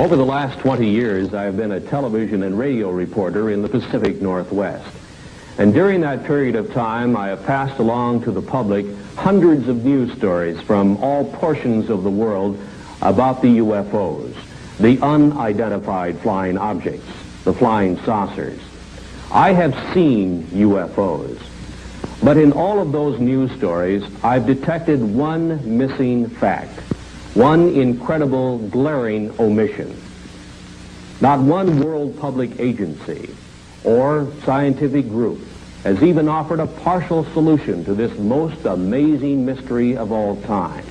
Over the last 20 years, I've been a television and radio reporter in the Pacific Northwest. And during that period of time, I have passed along to the public hundreds of news stories from all portions of the world about the UFOs, the unidentified flying objects, the flying saucers. I have seen UFOs, but in all of those news stories, I've detected one missing fact, one incredible, glaring omission. Not one world public agency or scientific group has even offered a partial solution to this most amazing mystery of all time.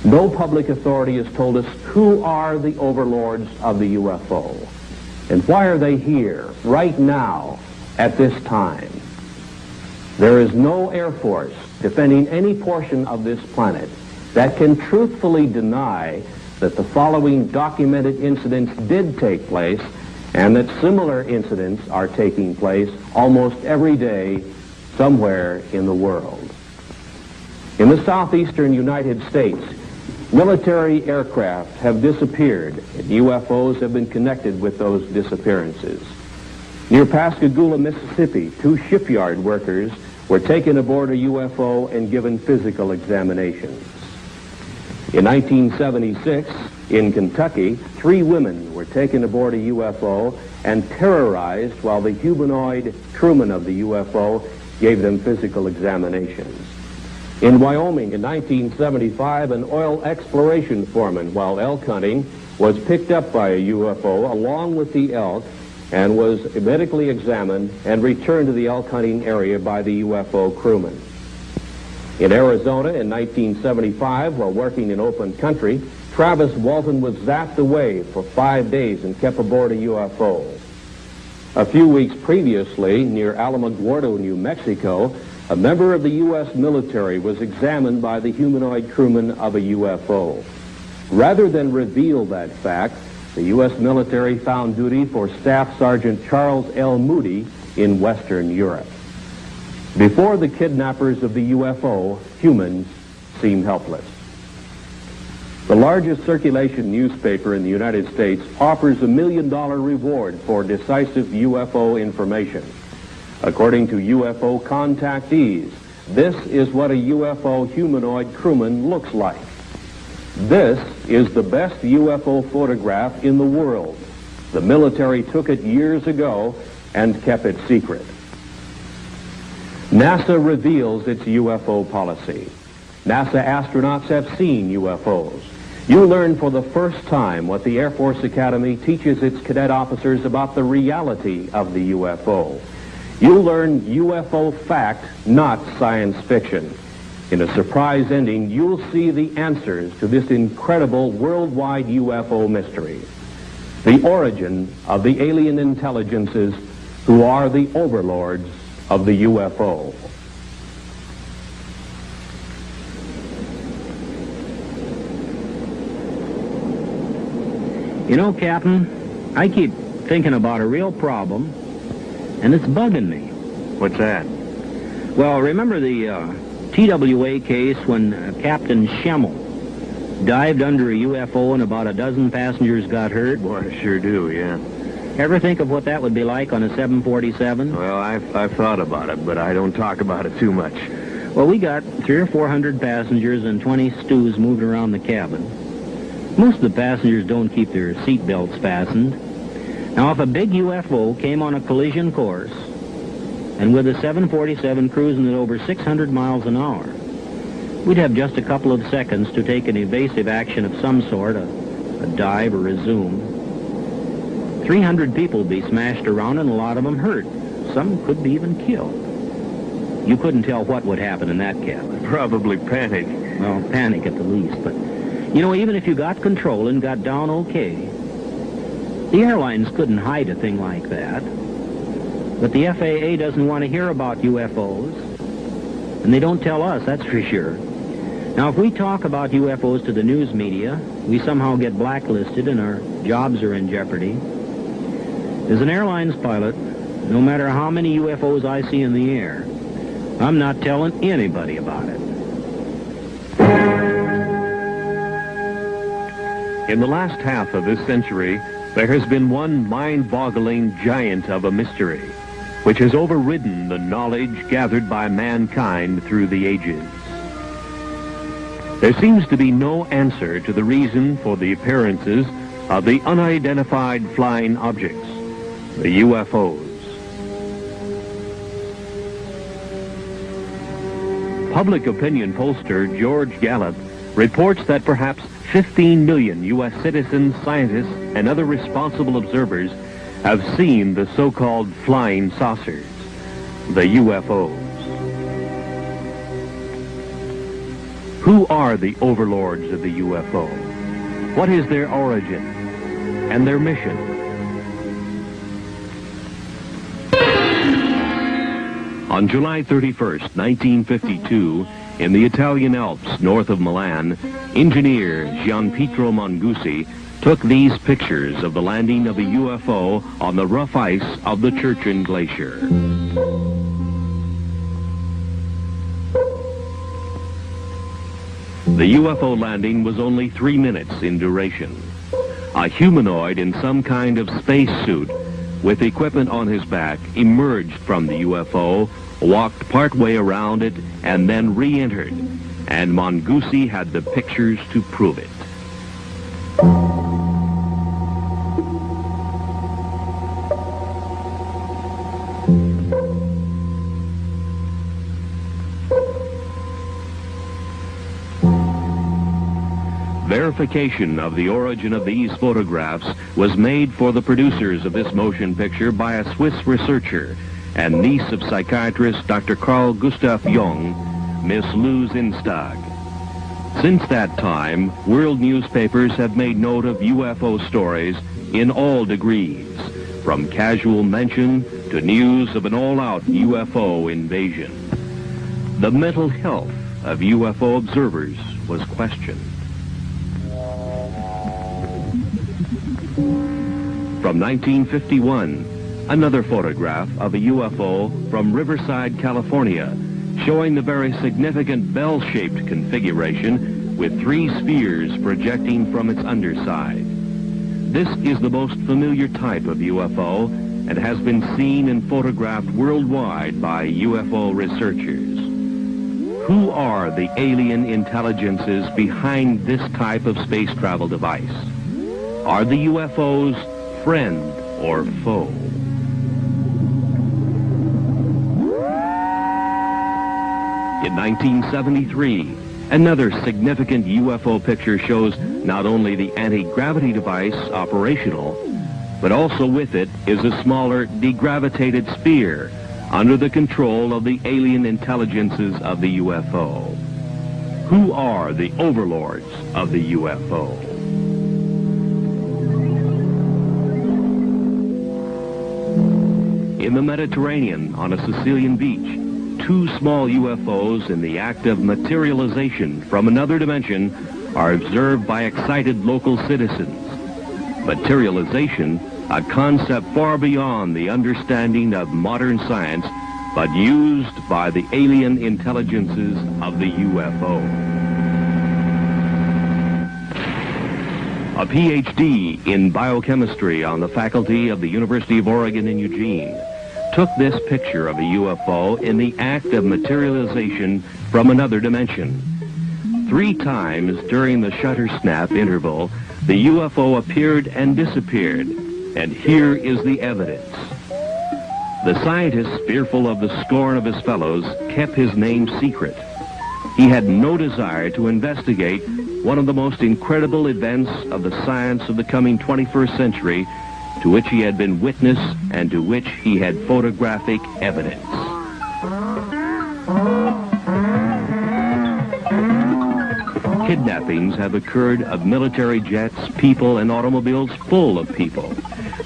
No public authority has told us who are the overlords of the UFO, and why are they here, right now, at this time. There is no Air Force defending any portion of this planet that can truthfully deny that the following documented incidents did take place and that similar incidents are taking place almost every day somewhere in the world. In the southeastern United States, military aircraft have disappeared, and UFOs have been connected with those disappearances. Near Pascagoula, Mississippi, 2 shipyard workers were taken aboard a UFO and given physical examinations. In 1976, in Kentucky, 3 women were taken aboard a UFO and terrorized while the humanoid crewman of the UFO gave them physical examinations. In Wyoming, in 1975, an oil exploration foreman, while elk hunting, was picked up by a UFO along with the elk and was medically examined and returned to the elk hunting area by the UFO crewman. In Arizona, in 1975, while working in open country, Travis Walton was zapped away for 5 days and kept aboard a UFO. A few weeks previously, near Alamogordo, New Mexico, a member of the U.S. military was examined by the humanoid crewman of a UFO. Rather than reveal that fact, the U.S. military found duty for Staff Sergeant Charles L. Moody in Western Europe. Before the kidnappers of the UFO, humans seem helpless. The largest circulation newspaper in the United States offers a $1 million reward for decisive UFO information. According to UFO contactees, this is what a UFO humanoid crewman looks like. This is the best UFO photograph in the world. The military took it years ago and kept it secret. NASA reveals its UFO policy. NASA astronauts have seen UFOs. You learn for the first time what the Air Force Academy teaches its cadet officers about the reality of the UFO. You learn UFO fact, not science fiction. In a surprise ending, you'll see the answers to this incredible worldwide UFO mystery. The origin of the alien intelligences who are the overlords of the UFO. You know, Captain, I keep thinking about a real problem, and it's bugging me. What's that? Well, remember the TWA case when Captain Schemmel dived under a UFO and about a dozen passengers got hurt? Boy, I sure do, yeah. Ever think of what that would be like on a 747? Well, I've thought about it, but I don't talk about it too much. Well, we got 300 or 400 passengers and 20 stews moved around the cabin. Most of the passengers don't keep their seat belts fastened. Now, if a big UFO came on a collision course, and with a 747 cruising at over 600 miles an hour, we'd have just a couple of seconds to take an evasive action of some sort, a dive or a zoom. 300 people would be smashed around and a lot of them hurt. Some could be even killed. You couldn't tell what would happen in that cabin. Probably panic. Well, panic at the least, but you know, even if you got control and got down okay, the airlines couldn't hide a thing like that. But the FAA doesn't want to hear about UFOs, and they don't tell us, that's for sure. Now, if we talk about UFOs to the news media, we somehow get blacklisted and our jobs are in jeopardy. As an airlines pilot, no matter how many UFOs I see in the air, I'm not telling anybody about it. In the last half of this century, there has been one mind-boggling giant of a mystery, which has overridden the knowledge gathered by mankind through the ages. There seems to be no answer to the reason for the appearances of the unidentified flying objects, the UFOs. Public opinion pollster George Gallup reports that perhaps 15 million U.S. citizens, scientists, and other responsible observers have seen the so-called flying saucers, the UFOs. Who are the overlords of the UFO? What is their origin and their mission? On July 31st, 1952, in the Italian Alps north of Milan, engineer Gianpietro Mangusi took these pictures of the landing of a UFO on the rough ice of the Churchill Glacier. The UFO landing was only 3 minutes in duration. A humanoid in some kind of spacesuit with equipment on his back emerged from the UFO, walked partway around it, and then re-entered. And Mangusi had the pictures to prove it. Verification of the origin of these photographs was made for the producers of this motion picture by a Swiss researcher and niece of psychiatrist Dr. Carl Gustav Jung, Miss Lou Zinstag. Since that time, world newspapers have made note of UFO stories in all degrees, from casual mention to news of an all-out UFO invasion. The mental health of UFO observers was questioned. From 1951, another photograph of a UFO from Riverside, California, showing the very significant bell-shaped configuration with 3 spheres projecting from its underside. This is the most familiar type of UFO and has been seen and photographed worldwide by UFO researchers. Who are the alien intelligences behind this type of space travel device? Are the UFOs friend or foe? In 1973, another significant UFO picture shows not only the anti-gravity device operational, but also with it is a smaller degravitated sphere under the control of the alien intelligences of the UFO. Who are the overlords of the UFO? In the Mediterranean, on a Sicilian beach, 2 small UFOs in the act of materialization from another dimension are observed by excited local citizens. Materialization, a concept far beyond the understanding of modern science, but used by the alien intelligences of the UFO. A PhD in biochemistry on the faculty of the University of Oregon in Eugene took this picture of a UFO in the act of materialization from another dimension. 3 times during the shutter snap interval, the UFO appeared and disappeared, and here is the evidence. The scientist, fearful of the scorn of his fellows, kept his name secret. He had no desire to investigate one of the most incredible events of the science of the coming 21st century, to which he had been witness and to which he had photographic evidence. Kidnappings have occurred of military jets, people, and automobiles full of people.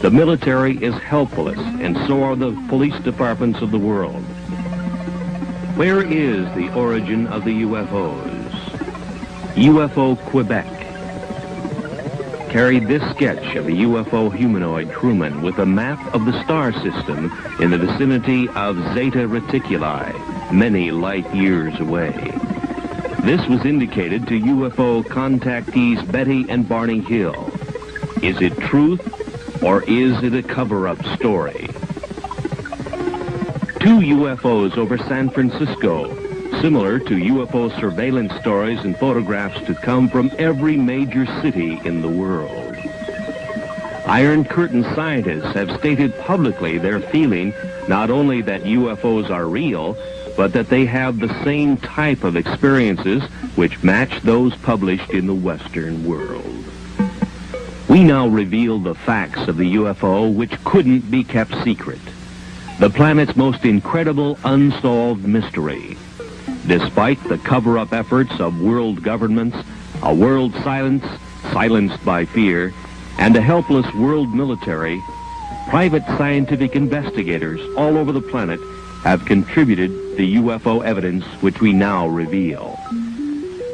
The military is helpless, and so are the police departments of the world. Where is the origin of the UFOs? UFO Quebec carried this sketch of a UFO humanoid crewman with a map of the star system in the vicinity of Zeta Reticuli, many light years away. This was indicated to UFO contactees Betty and Barney Hill. Is it truth, or is it a cover-up story? 2 UFOs over San Francisco, similar to UFO surveillance stories and photographs to come from every major city in the world. Iron Curtain scientists have stated publicly their feeling not only that UFOs are real, but that they have the same type of experiences which match those published in the Western world. We now reveal the facts of the UFO which couldn't be kept secret. The planet's most incredible unsolved mystery. Despite the cover-up efforts of world governments, a world silenced by fear, and a helpless world military, private scientific investigators all over the planet have contributed the UFO evidence which we now reveal.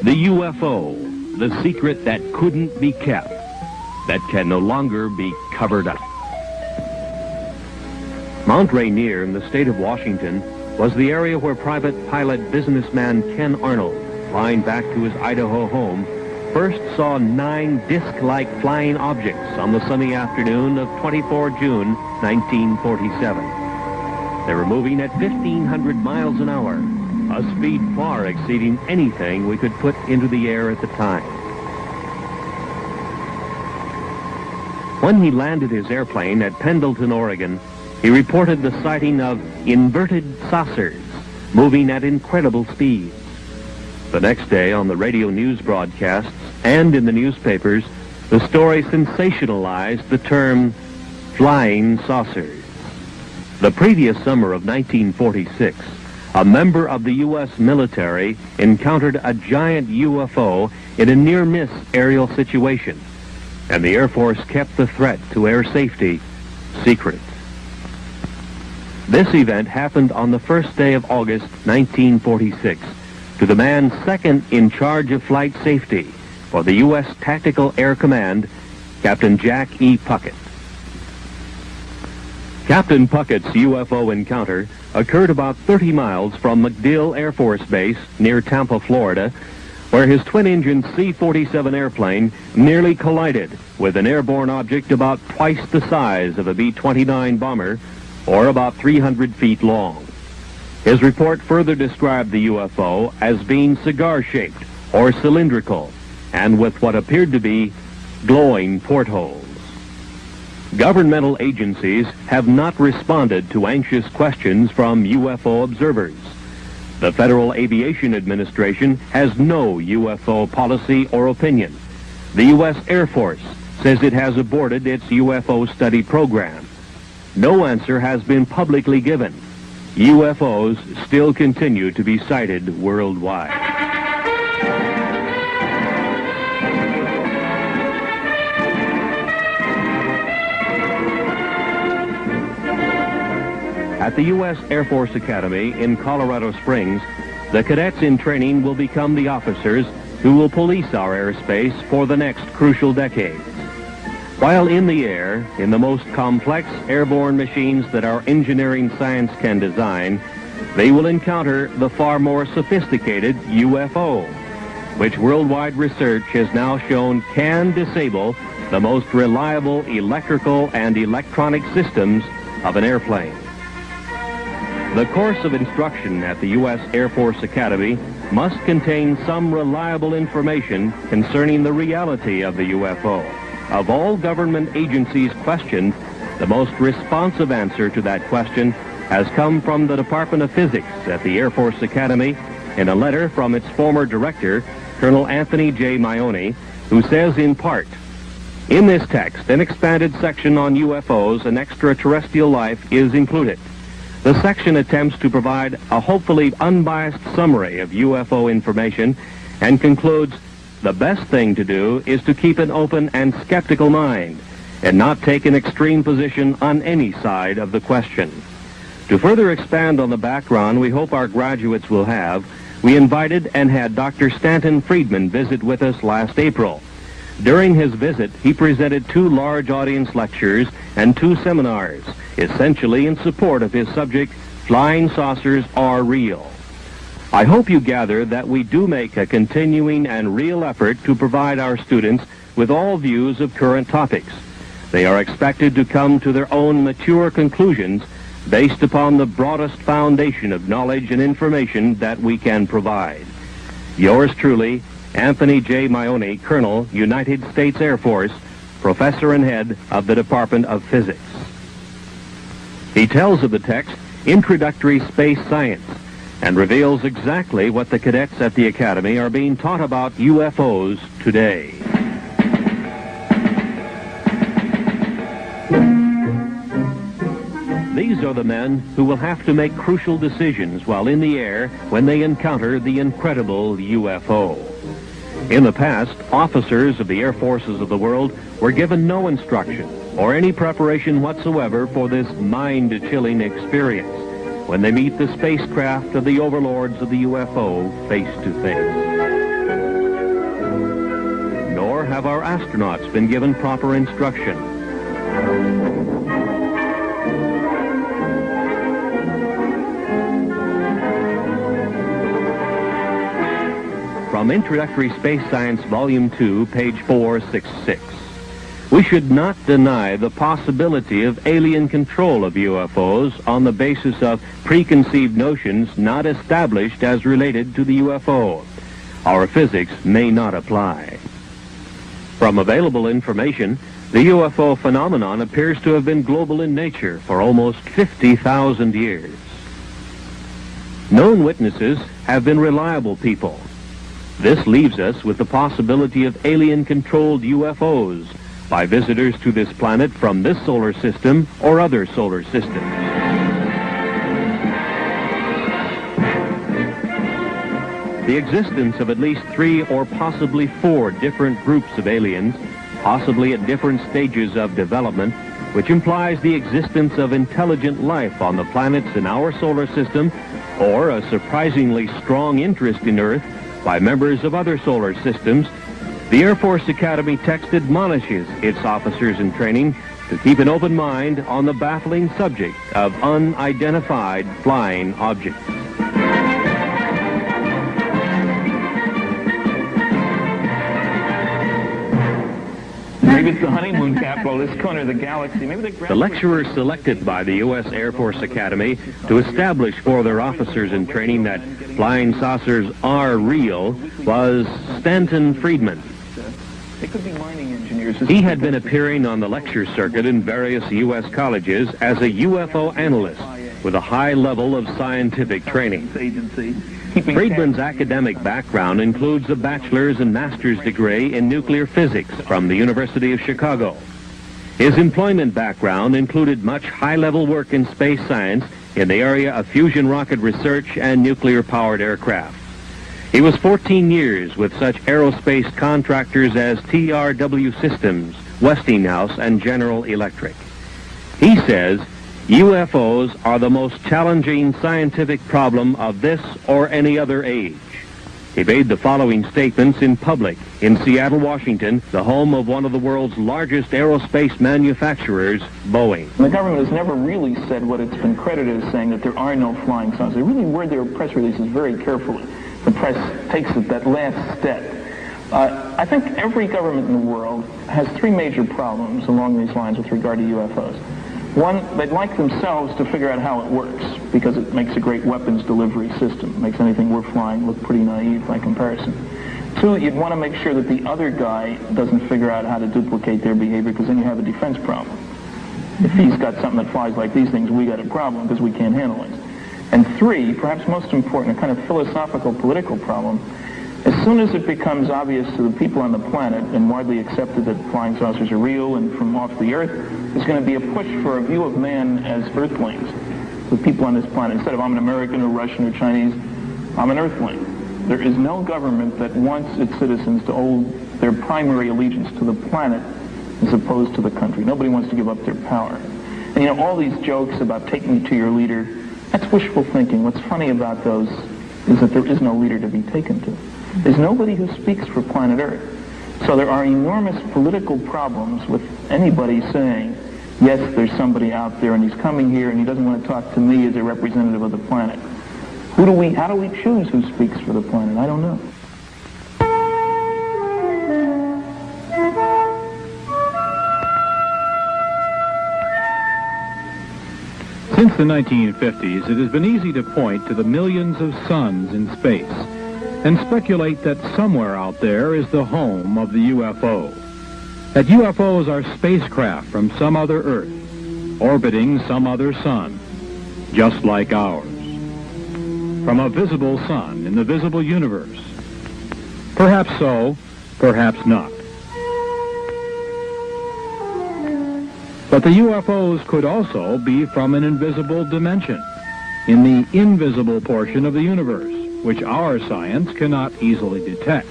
The UFO, the secret that couldn't be kept, that can no longer be covered up. Mount Rainier in the state of Washington was the area where private pilot businessman Ken Arnold, flying back to his Idaho home, first saw 9 disc-like flying objects on the sunny afternoon of 24 June 1947. They were moving at 1,500 miles an hour, a speed far exceeding anything we could put into the air at the time. When he landed his airplane at Pendleton, Oregon, he reported the sighting of inverted saucers moving at incredible speeds. The next day on the radio news broadcasts and in the newspapers, the story sensationalized the term flying saucers. The previous summer of 1946, a member of the U.S. military encountered a giant UFO in a near-miss aerial situation, and the Air Force kept the threat to air safety secret. This event happened on the first day of August 1946 to the man second in charge of flight safety for the U.S. Tactical Air Command, Captain Jack E. Puckett. Captain Puckett's UFO encounter occurred about 30 miles from MacDill Air Force Base near Tampa, Florida, where his twin-engine C-47 airplane nearly collided with an airborne object about twice the size of a B-29 bomber, or about 300 feet long. His report further described the UFO as being cigar-shaped or cylindrical, and with what appeared to be glowing portholes. Governmental agencies have not responded to anxious questions from UFO observers. The Federal Aviation Administration has no UFO policy or opinion. The U.S. Air Force says it has aborted its UFO study program. No answer has been publicly given. UFOs still continue to be sighted worldwide. At the U.S. Air Force Academy in Colorado Springs, the cadets in training will become the officers who will police our airspace for the next crucial decades. While in the air, in the most complex airborne machines that our engineering science can design, they will encounter the far more sophisticated UFO, which worldwide research has now shown can disable the most reliable electrical and electronic systems of an airplane. The course of instruction at the U.S. Air Force Academy must contain some reliable information concerning the reality of the UFO. Of all government agencies questioned, the most responsive answer to that question has come from the Department of Physics at the Air Force Academy in a letter from its former director, Colonel Anthony J. Maione, who says in part, "In this text, an expanded section on UFOs and extraterrestrial life is included. The section attempts to provide a hopefully unbiased summary of UFO information and concludes, the best thing to do is to keep an open and skeptical mind and not take an extreme position on any side of the question." To further expand on the background we hope our graduates will have, we invited and had Dr. Stanton Friedman visit with us last April. During his visit, he presented 2 large audience lectures and 2 seminars, essentially in support of his subject, Flying Saucers Are Real. I hope you gather that we do make a continuing and real effort to provide our students with all views of current topics. They are expected to come to their own mature conclusions based upon the broadest foundation of knowledge and information that we can provide. Yours truly, Anthony J. Maione, Colonel, United States Air Force, Professor and Head of the Department of Physics. He tells of the text, Introductory Space Science, and reveals exactly what the cadets at the Academy are being taught about UFOs today. These are the men who will have to make crucial decisions while in the air when they encounter the incredible UFO. In the past, officers of the air forces of the world were given no instruction or any preparation whatsoever for this mind-chilling experience when they meet the spacecraft of the overlords of the UFO face to face. Nor have our astronauts been given proper instruction. From Introductory Space Science, Volume 2, page 466. We should not deny the possibility of alien control of UFOs on the basis of preconceived notions not established as related to the UFO. Our physics may not apply. From available information, the UFO phenomenon appears to have been global in nature for almost 50,000 years. Known witnesses have been reliable people. This leaves us with the possibility of alien-controlled UFOs by visitors to this planet from this solar system or other solar systems. The existence of at least 3 or possibly 4 different groups of aliens, possibly at different stages of development, which implies the existence of intelligent life on the planets in our solar system, or a surprisingly strong interest in Earth by members of other solar systems, the Air Force Academy text admonishes its officers in training to keep an open mind on the baffling subject of unidentified flying objects. Maybe it's the honeymoon capital of this corner of the galaxy. Maybe the lecturer selected by the U.S. Air Force Academy to establish for their officers in training that flying saucers are real was Stanton Friedman. They could be mining engineers. He had been appearing on the lecture circuit in various U.S. colleges as a UFO analyst with a high level of scientific training. Friedman's academic background includes a bachelor's and master's degree in nuclear physics from the University of Chicago. His employment background included much high-level work in space science in the area of fusion rocket research and nuclear-powered aircraft. He was 14 years with such aerospace contractors as TRW Systems, Westinghouse, and General Electric. He says, UFOs are the most challenging scientific problem of this or any other age. He made the following statements in public in Seattle, Washington, the home of one of the world's largest aerospace manufacturers, Boeing. The government has never really said what it's been credited as saying, that there are no flying saucers. They really word their press releases very carefully. The press takes it that last step. I think every government in the world has 3 major problems along these lines with regard to UFOs. One, they'd like themselves to figure out how it works, because it makes a great weapons delivery system. It makes anything we're flying look pretty naive by comparison. 2, you'd want to make sure that the other guy doesn't figure out how to duplicate their behavior, because then you have a defense problem. If he's got something that flies like these things, we got a problem because we can't handle it. And 3, perhaps most important, a kind of philosophical, political problem. As soon as it becomes obvious to the people on the planet and widely accepted that flying saucers are real and from off the Earth, there's going to be a push for a view of man as Earthlings, the people on this planet. Instead of I'm an American or Russian or Chinese, I'm an Earthling. There is no government that wants its citizens to owe their primary allegiance to the planet as opposed to the country. Nobody wants to give up their power. And you know, all these jokes about take me to your leader, that's wishful thinking. What's funny about those is that there is no leader to be taken to. There's nobody who speaks for planet Earth. So there are enormous political problems with anybody saying, yes, there's somebody out there and he's coming here and he doesn't want to talk to me as a representative of the planet. How do we choose who speaks for the planet? I don't know. Since the 1950s, it has been easy to point to the millions of suns in space and speculate that somewhere out there is the home of the UFO. That UFOs are spacecraft from some other Earth, orbiting some other sun, just like ours. From a visible sun in the visible universe. Perhaps so, perhaps not. But the UFOs could also be from an invisible dimension, in the invisible portion of the universe, which our science cannot easily detect.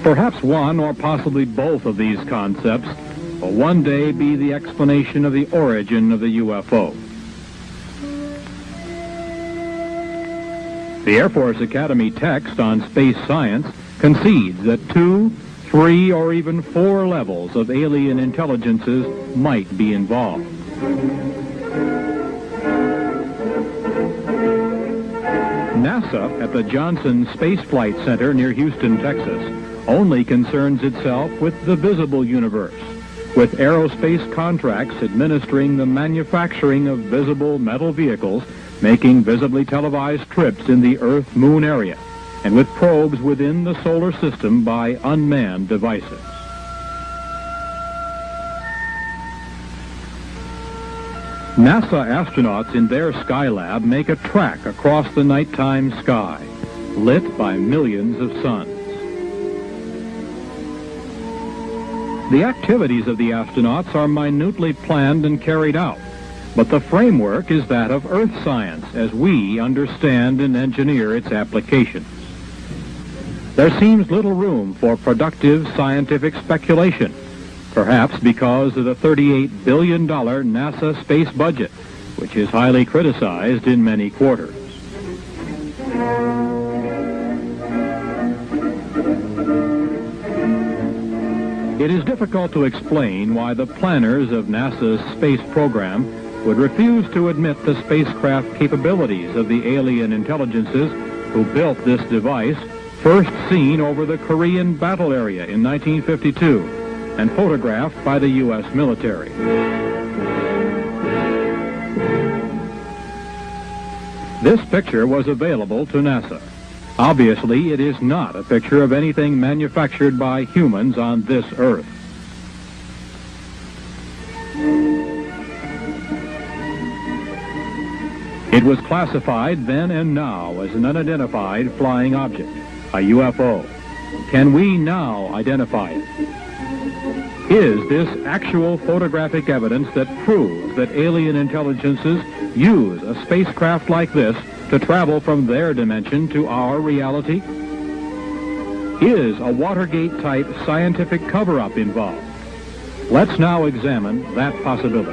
Perhaps one or possibly both of these concepts will one day be the explanation of the origin of the UFO. The Air Force Academy text on space science concedes that 2, 3, or even 4 levels of alien intelligences might be involved. NASA at the Johnson Space Flight Center near Houston, Texas, only concerns itself with the visible universe, with aerospace contracts administering the manufacturing of visible metal vehicles, making visibly televised trips in the Earth-Moon area, and with probes within the solar system by unmanned devices. NASA astronauts in their Skylab make a track across the nighttime sky, lit by millions of suns. The activities of the astronauts are minutely planned and carried out, but the framework is that of Earth science as we understand and engineer its applications. There seems little room for productive scientific speculation, perhaps because of the $38 billion NASA space budget, which is highly criticized in many quarters. It is difficult to explain why the planners of NASA's space program would refuse to admit the spacecraft capabilities of the alien intelligences who built this device, first seen over the Korean battle area in 1952 and photographed by the U.S. military. This picture was available to NASA. Obviously, it is not a picture of anything manufactured by humans on this Earth. It was classified then and now as an unidentified flying object, a UFO. Can we now identify it? Is this actual photographic evidence that proves that alien intelligences use a spacecraft like this to travel from their dimension to our reality? Is a Watergate-type scientific cover-up involved? Let's now examine that possibility.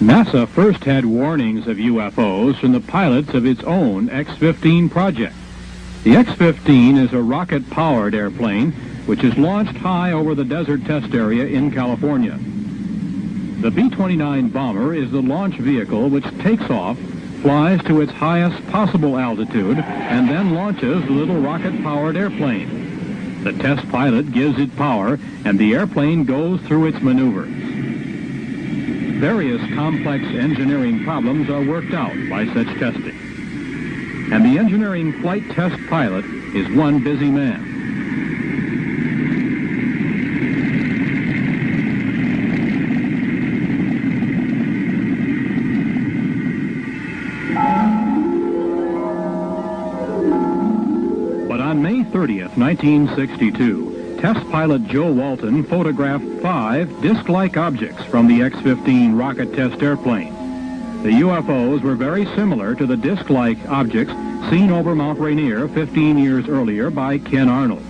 NASA first had warnings of UFOs from the pilots of its own X-15 project. The X-15 is a rocket-powered airplane which is launched high over the desert test area in California. The B-29 bomber is the launch vehicle which takes off, flies to its highest possible altitude, and then launches the little rocket-powered airplane. The test pilot gives it power, and the airplane goes through its maneuvers. Various complex engineering problems are worked out by such testing. And the engineering flight test pilot is one busy man. But on May 30th, 1962, test pilot Joe Walton photographed 5 disc-like objects from the X-15 rocket test airplane. The UFOs were very similar to the disc-like objects seen over Mount Rainier 15 years earlier by Ken Arnold.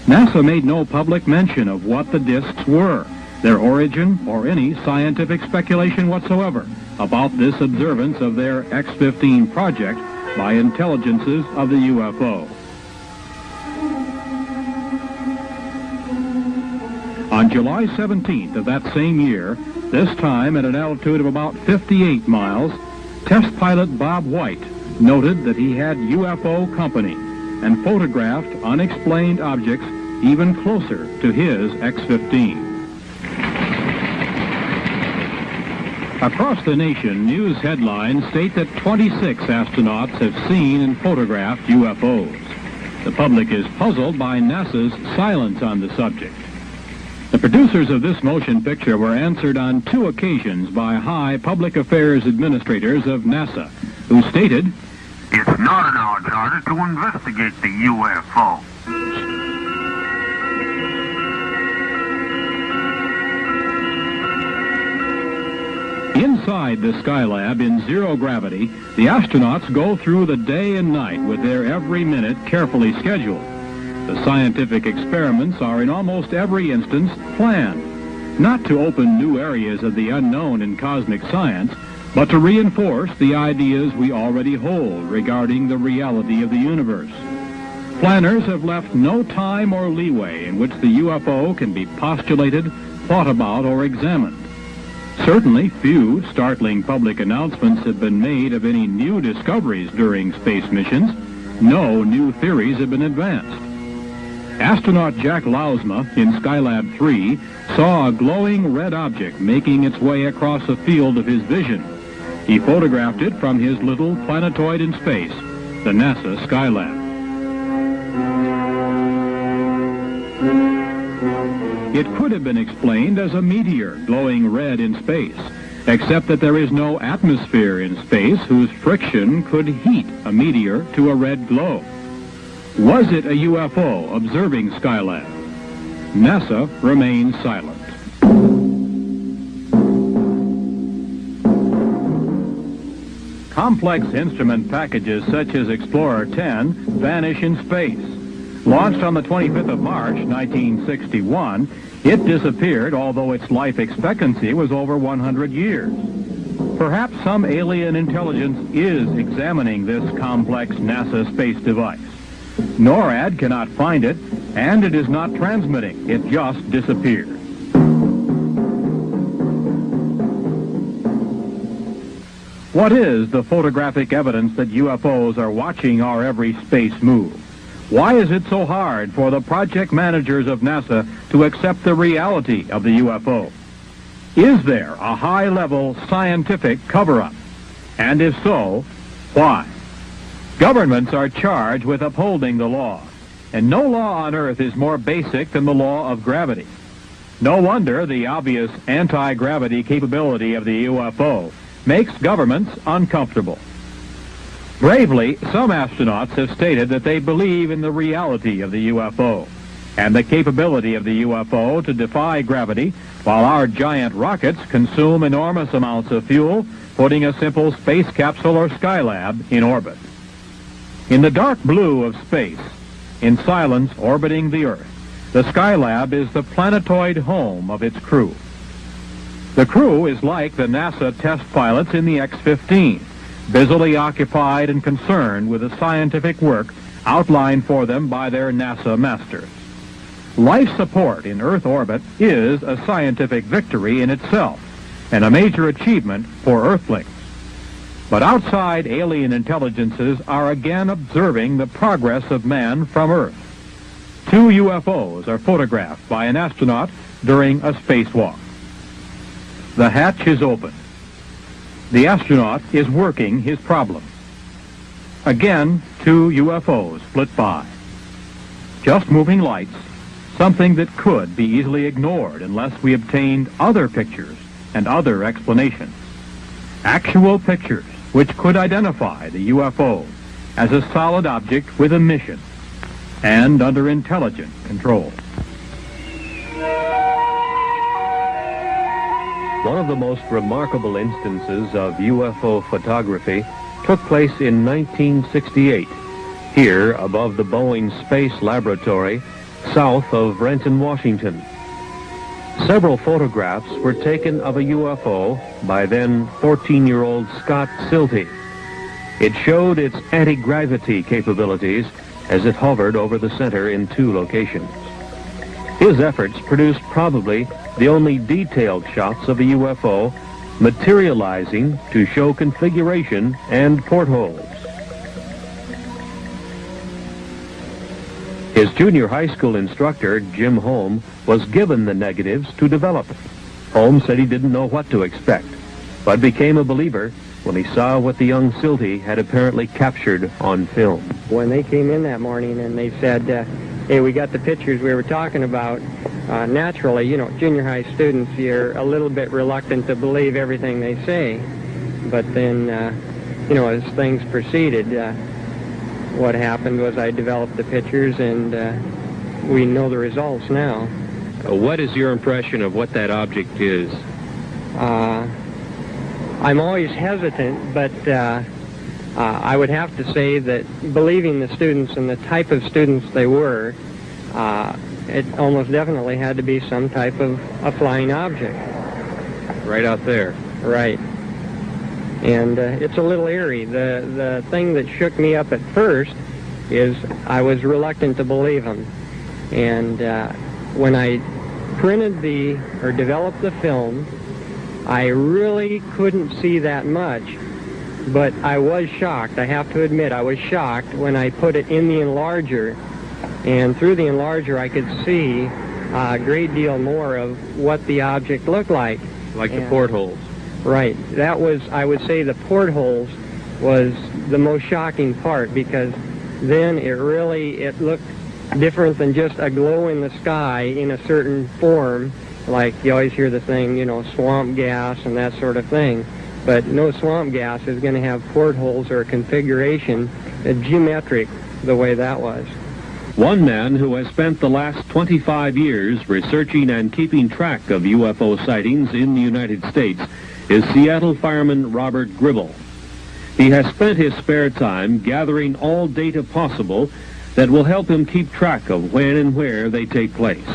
NASA made no public mention of what the discs were, their origin, or any scientific speculation whatsoever about this observance of their X-15 project by intelligences of the UFO. On July 17th of that same year, this time at an altitude of about 58 miles, test pilot Bob White noted that he had UFO company and photographed unexplained objects even closer to his X-15. Across the nation, news headlines state that 26 astronauts have seen and photographed UFOs. The public is puzzled by NASA's silence on the subject. The producers of this motion picture were answered on 2 occasions by high public affairs administrators of NASA, who stated, "It's not in our charter to investigate the UFO." Inside the Skylab in zero gravity, the astronauts go through the day and night with their every minute carefully scheduled. The scientific experiments are in almost every instance planned, not to open new areas of the unknown in cosmic science, but to reinforce the ideas we already hold regarding the reality of the universe. Planners have left no time or leeway in which the UFO can be postulated, thought about, or examined. Certainly, few startling public announcements have been made of any new discoveries during space missions. No new theories have been advanced. Astronaut Jack Lausma in Skylab 3 saw a glowing red object making its way across the field of his vision. He photographed it from his little planetoid in space, the NASA Skylab. It could have been explained as a meteor glowing red in space, except that there is no atmosphere in space whose friction could heat a meteor to a red glow. Was it a UFO observing Skylab? NASA remains silent. Complex instrument packages such as Explorer 10 vanish in space. Launched on the 25th of March, 1961, it disappeared, although its life expectancy was over 100 years. Perhaps some alien intelligence is examining this complex NASA space device. NORAD cannot find it, and it is not transmitting. It just disappeared. What is the photographic evidence that UFOs are watching our every space move? Why is it so hard for the project managers of NASA to accept the reality of the UFO? Is there a high-level scientific cover-up? And if so, why? Governments are charged with upholding the law, and no law on Earth is more basic than the law of gravity. No wonder the obvious anti-gravity capability of the UFO makes governments uncomfortable. Bravely, some astronauts have stated that they believe in the reality of the UFO and the capability of the UFO to defy gravity, while our giant rockets consume enormous amounts of fuel, putting a simple space capsule or Skylab in orbit. In the dark blue of space, in silence orbiting the Earth, the Skylab is the planetoid home of its crew. The crew is like the NASA test pilots in the X-15, busily occupied and concerned with the scientific work outlined for them by their NASA masters. Life support in Earth orbit is a scientific victory in itself and a major achievement for Earthlings. But outside alien intelligences are again observing the progress of man from Earth. 2 UFOs are photographed by an astronaut during a spacewalk. The hatch is open. The astronaut is working his problem. Again, 2 UFOs flit by. Just moving lights, something that could be easily ignored unless we obtained other pictures and other explanations. Actual pictures which could identify the UFO as a solid object with a mission and under intelligent control. One of the most remarkable instances of UFO photography took place in 1968, here above the Boeing Space Laboratory, south of Renton, Washington. Several photographs were taken of a UFO by then 14-year-old Scott Silty. It showed its anti-gravity capabilities as it hovered over the center in 2 locations. His efforts produced probably the only detailed shots of a UFO materializing to show configuration and portholes. His junior high school instructor, Jim Holm, was given the negatives to develop. Holm said he didn't know what to expect, but became a believer when he saw what the young Silty had apparently captured on film. When they came in that morning and they said, hey, we got the pictures we were talking about, naturally, you know, junior high students, you're a little bit reluctant to believe everything they say. But then, you know, as things proceeded, what happened was I developed the pictures, and we know the results now. What is your impression of what that object is? I'm always hesitant, but I would have to say that believing the students and the type of students they were, it almost definitely had to be some type of a flying object. Right out there. Right. And it's a little eerie. The thing that shook me up at first is I was reluctant to believe them. And when I printed or developed the film, I really couldn't see that much. But I was shocked. I have to admit, I was shocked when I put it in the enlarger. And through the enlarger, I could see a great deal more of what the object looked like. Like the portholes. Right. That was, I would say, the portholes was the most shocking part, because then it looked different than just a glow in the sky in a certain form. Like you always hear the thing, you know, swamp gas and that sort of thing. But no swamp gas is going to have portholes or a configuration geometric the way that was. One man who has spent the last 25 years researching and keeping track of UFO sightings in the United States is Seattle fireman Robert Gribble. He has spent his spare time gathering all data possible that will help him keep track of when and where they take place.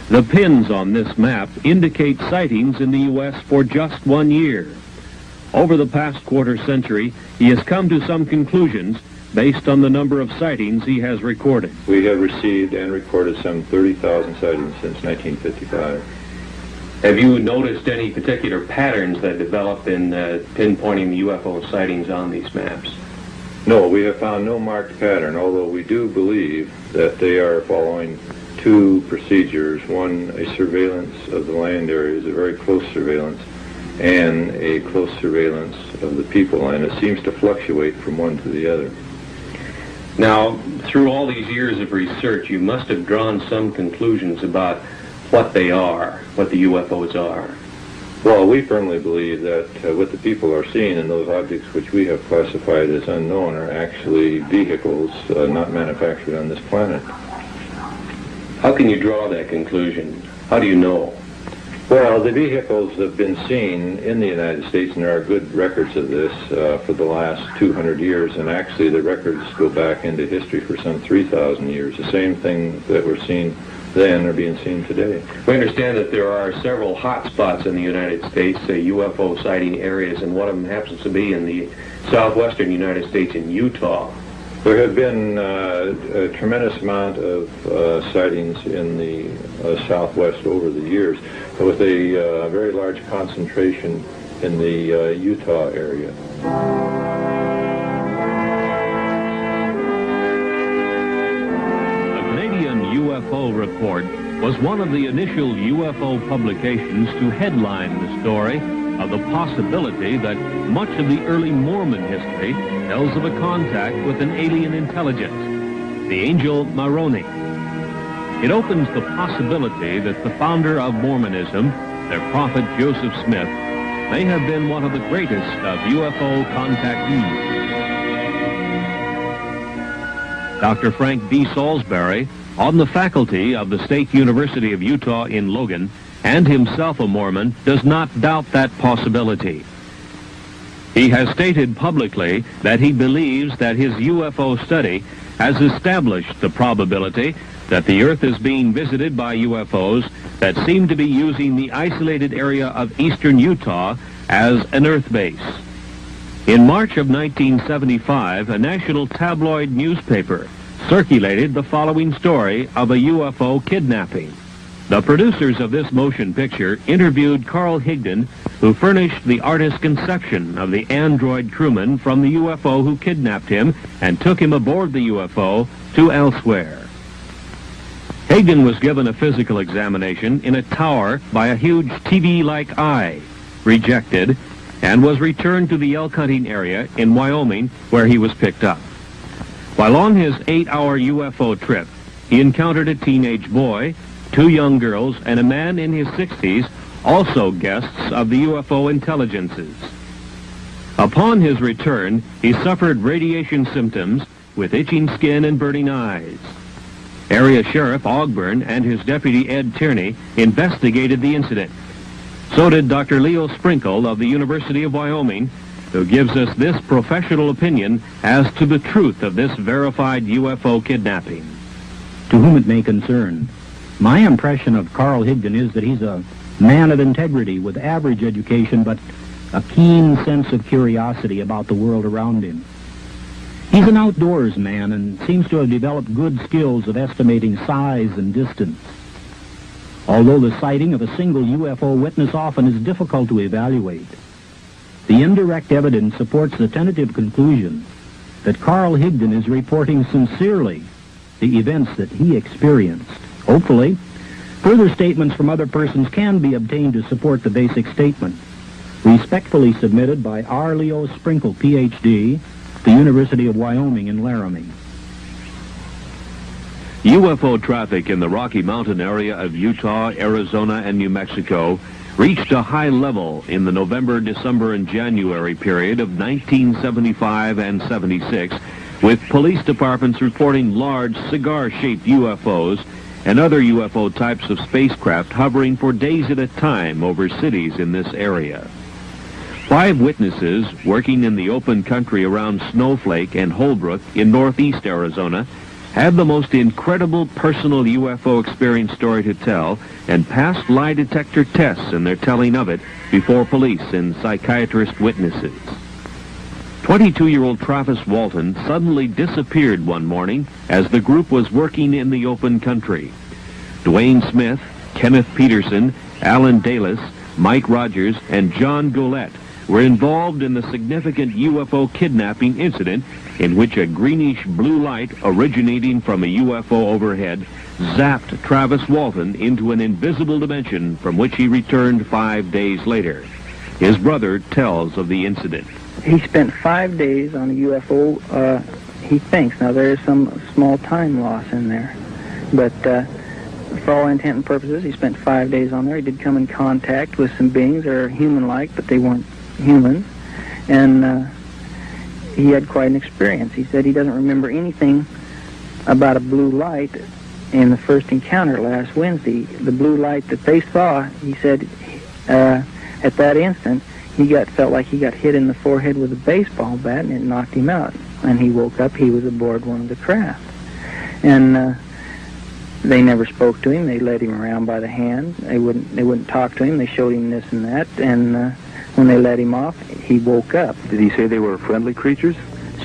The pins on this map indicate sightings in the U.S. for just 1 year. Over the past quarter century, he has come to some conclusions based on the number of sightings he has recorded. We have received and recorded some 30,000 sightings since 1955. Have you noticed any particular patterns that develop in pinpointing the UFO sightings on these maps? No, we have found no marked pattern, although we do believe that they are following 2 procedures. One, a surveillance of the land areas, a very close surveillance, and a close surveillance of the people, and it seems to fluctuate from one to the other. Now, through all these years of research, you must have drawn some conclusions about what they are, what the UFOs are. Well, we firmly believe that what the people are seeing in those objects which we have classified as unknown are actually vehicles not manufactured on this planet. How can you draw that conclusion? How do you know? Well, the vehicles have been seen in the United States, and there are good records of this for the last 200 years, and actually the records go back into history for some 3,000 years. The same things that were seen then are being seen today. We understand that there are several hot spots in the United States, UFO sighting areas, and one of them happens to be in the southwestern United States in Utah. There have been a tremendous amount of sightings in the southwest over the years, with a very large concentration in the Utah area. The Canadian UFO Report was one of the initial UFO publications to headline the story of the possibility that much of the early Mormon history tells of a contact with an alien intelligence, the angel Moroni. It opens the possibility that the founder of Mormonism, their prophet Joseph Smith, may have been one of the greatest of UFO contactees. Dr. Frank D. Salisbury, on the faculty of the State University of Utah in Logan, and himself a Mormon, does not doubt that possibility. He has stated publicly that he believes that his UFO study has established the probability that the Earth is being visited by UFOs that seem to be using the isolated area of eastern Utah as an Earth base. In March of 1975, a national tabloid newspaper circulated the following story of a UFO kidnapping. The producers of this motion picture interviewed Carl Higdon, who furnished the artist's conception of the android crewman from the UFO who kidnapped him and took him aboard the UFO to elsewhere. Higdon was given a physical examination in a tower by a huge TV-like eye, rejected, and was returned to the elk hunting area in Wyoming, where he was picked up. While on his 8-hour UFO trip, he encountered a teenage boy, 2 young girls, and a man in his 60s, also guests of the UFO intelligences. Upon his return, he suffered radiation symptoms with itching skin and burning eyes. Area Sheriff Ogburn and his deputy Ed Tierney investigated the incident. So did Dr. Leo Sprinkle of the University of Wyoming, who gives us this professional opinion as to the truth of this verified UFO kidnapping. To whom it may concern, my impression of Carl Higdon is that he's a man of integrity with average education, but a keen sense of curiosity about the world around him. He's an outdoors man and seems to have developed good skills of estimating size and distance. Although the sighting of a single UFO witness often is difficult to evaluate, the indirect evidence supports the tentative conclusion that Carl Higdon is reporting sincerely the events that he experienced. Hopefully, further statements from other persons can be obtained to support the basic statement. Respectfully submitted by R. Leo Sprinkle, Ph.D., the University of Wyoming in Laramie. UFO traffic in the Rocky Mountain area of Utah, Arizona, and New Mexico reached a high level in the November, December, and January period of 1975 and 76, with police departments reporting large cigar-shaped UFOs and other UFO types of spacecraft hovering for days at a time over cities in this area. 5 witnesses working in the open country around Snowflake and Holbrook in northeast Arizona had the most incredible personal UFO experience story to tell and passed lie detector tests in their telling of it before police and psychiatrist witnesses. 22-year-old Travis Walton suddenly disappeared one morning as the group was working in the open country. Dwayne Smith, Kenneth Peterson, Alan Dalis, Mike Rogers, and John Golette were involved in the significant UFO kidnapping incident in which a greenish blue light originating from a UFO overhead zapped Travis Walton into an invisible dimension from which he returned 5 days later. His brother tells of the incident. He spent 5 days on a UFO, he thinks. Now, there is some small time loss in there. But for all intent and purposes, he spent 5 days on there. He did come in contact with some beings that are human-like, but they weren't human. And he had quite an experience. He said he doesn't remember anything about a blue light in the first encounter last Wednesday. The blue light that they saw, he said, at that instant, felt like he got hit in the forehead with a baseball bat, and it knocked him out. And he woke up. He was aboard one of the craft. And they never spoke to him. They led him around by the hand. They wouldn't talk to him. They showed him this and that. And when they let him off, he woke up. Did he say they were friendly creatures?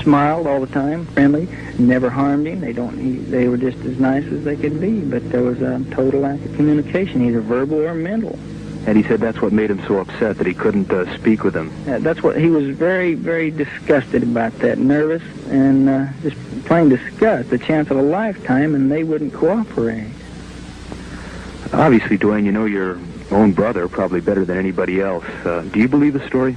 Smiled all the time, friendly, never harmed him. They were just as nice as they could be. But there was a total lack of communication, either verbal or mental. And he said that's what made him so upset, that he couldn't speak with them. That's what he was very, very disgusted about that, nervous and just plain disgust, the chance of a lifetime, and they wouldn't cooperate. Obviously, Dwayne, you know your own brother probably better than anybody else. Do you believe the story?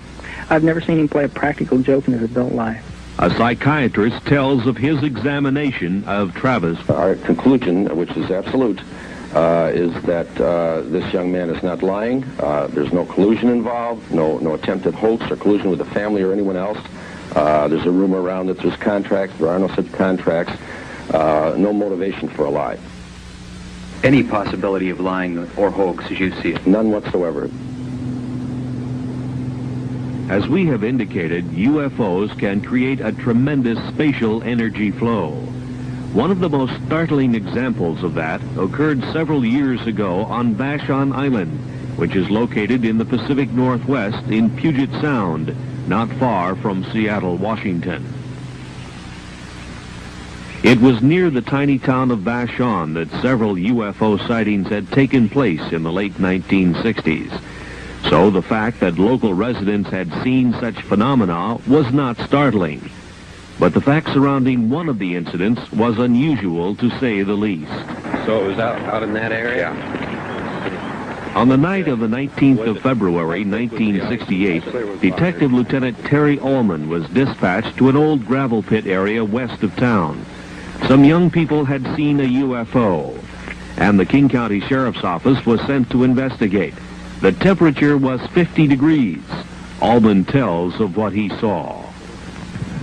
I've never seen him play a practical joke in his adult life. A psychiatrist tells of his examination of Travis. Our conclusion, which is absolute, is that this young man is not lying. There's no collusion involved, no attempted hoax or collusion with the family or anyone else. There's a rumor around that there's contracts. There are no such contracts. No motivation for a lie. Any possibility of lying or hoax as you see it? None whatsoever. As we have indicated, UFOs can create a tremendous spatial energy flow. One of the most startling examples of that occurred several years ago on Vashon Island, which is located in the Pacific Northwest in Puget Sound, not far from Seattle, Washington. It was near the tiny town of Vashon that several UFO sightings had taken place in the late 1960s. So the fact that local residents had seen such phenomena was not startling. But the fact surrounding one of the incidents was unusual, to say the least. So it was out in that area? On the night of the 19th of February, 1968, Detective Lieutenant Terry Ullman was dispatched to an old gravel pit area west of town. Some young people had seen a UFO, and the King County Sheriff's Office was sent to investigate. The temperature was 50 degrees. Ullman tells of what he saw.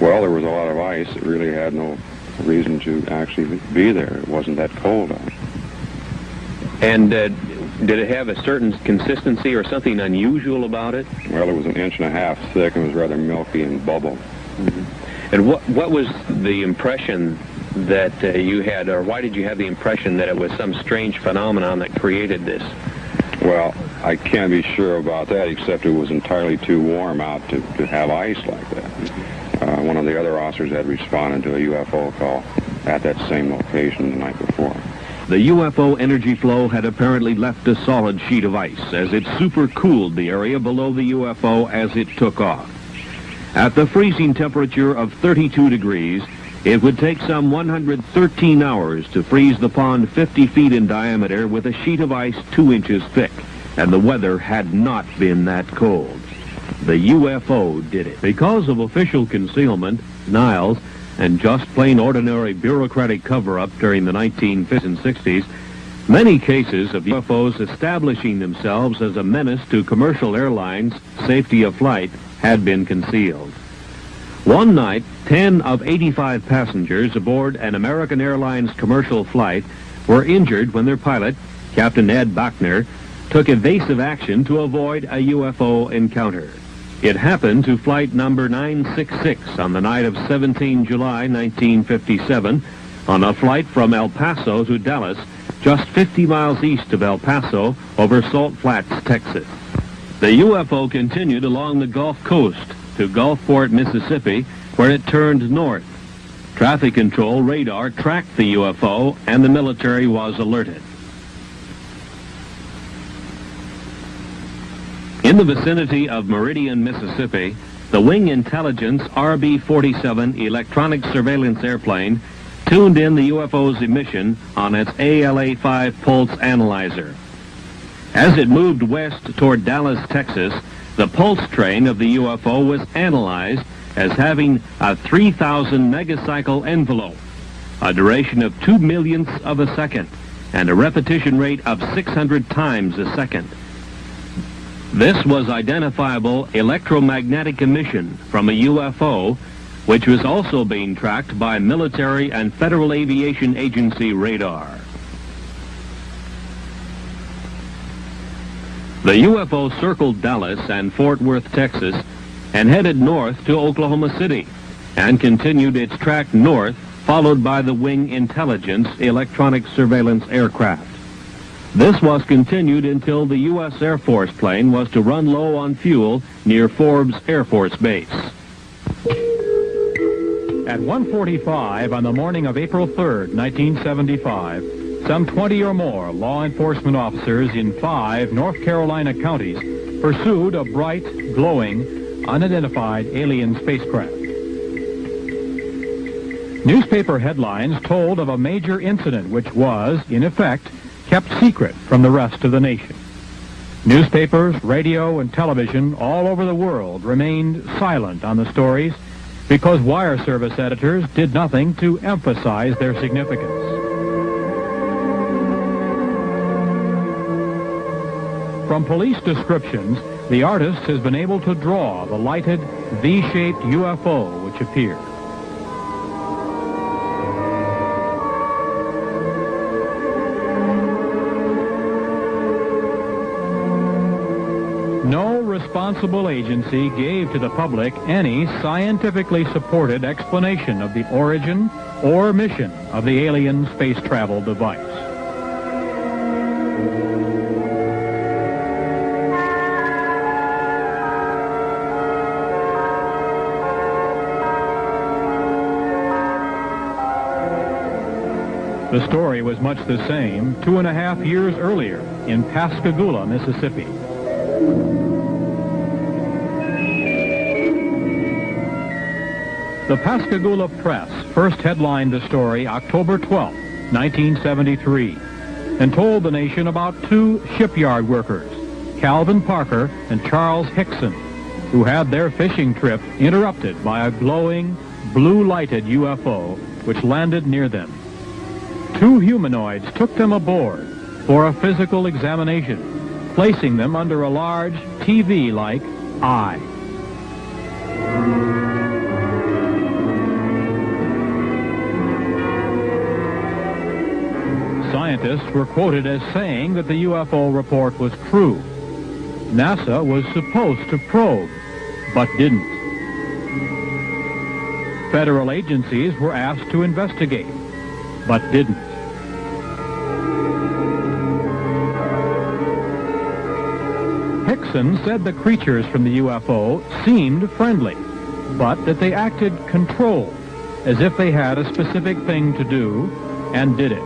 Well, there was a lot of ice. It really had no reason to actually be there. It wasn't that cold out. And did it have a certain consistency or something unusual about it? Well, it was 1.5 inches thick and was rather milky and bubble. Mm-hmm. And what was the impression that you had, or why did you have the impression that it was some strange phenomenon that created this? Well, I can't be sure about that, except it was entirely too warm out to have ice like that. One of the other officers had responded to a UFO call at that same location the night before. The UFO energy flow had apparently left a solid sheet of ice as it supercooled the area below the UFO as it took off. At the freezing temperature of 32 degrees, it would take some 113 hours to freeze the pond 50 feet in diameter with a sheet of ice 2 inches thick, and the weather had not been that cold. The UFO did it. Because of official concealment, denials, and just plain ordinary bureaucratic cover-up during the 1950s and 60s, many cases of UFOs establishing themselves as a menace to commercial airlines' safety of flight had been concealed. One night, 10 of 85 passengers aboard an American Airlines commercial flight were injured when their pilot, Captain Ed Bachner, took evasive action to avoid a UFO encounter. It happened to flight number 966 on the night of 17 July 1957 on a flight from El Paso to Dallas, just 50 miles east of El Paso over Salt Flats, Texas. The UFO continued along the Gulf Coast to Gulfport, Mississippi, where it turned north. Traffic control radar tracked the UFO, and the military was alerted. In the vicinity of Meridian, Mississippi, the Wing Intelligence RB-47 electronic surveillance airplane tuned in the UFO's emission on its ALA-5 pulse analyzer. As it moved west toward Dallas, Texas, the pulse train of the UFO was analyzed as having a 3,000 megacycle envelope, a duration of 2 millionths of a second, and a repetition rate of 600 times a second. This was identifiable electromagnetic emission from a UFO, which was also being tracked by military and Federal Aviation Agency radar. The UFO circled Dallas and Fort Worth, Texas, and headed north to Oklahoma City, and continued its track north, followed by the Wing Intelligence electronic surveillance aircraft. This was continued until the U.S. Air Force plane was to run low on fuel near Forbes Air Force Base. At 1:45 on the morning of April 3rd, 1975, some 20 or more law enforcement officers in 5 North Carolina counties pursued a bright, glowing, unidentified alien spacecraft. Newspaper headlines told of a major incident which was, in effect, kept secret from the rest of the nation. Newspapers, radio, and television all over the world remained silent on the stories because wire service editors did nothing to emphasize their significance. From police descriptions, the artist has been able to draw the lighted V-shaped UFO which appeared. No responsible agency gave to the public any scientifically supported explanation of the origin or mission of the alien space travel device. The story was much the same 2.5 years earlier in Pascagoula, Mississippi. The Pascagoula Press first headlined the story October 12, 1973, and told the nation about two shipyard workers, Calvin Parker and Charles Hickson, who had their fishing trip interrupted by a glowing, blue-lighted UFO which landed near them. Two humanoids took them aboard for a physical examination, placing them under a large TV-like eye. Scientists were quoted as saying that the UFO report was true. NASA was supposed to probe, but didn't. Federal agencies were asked to investigate, but didn't. Hickson said the creatures from the UFO seemed friendly, but that they acted controlled, as if they had a specific thing to do, and did it.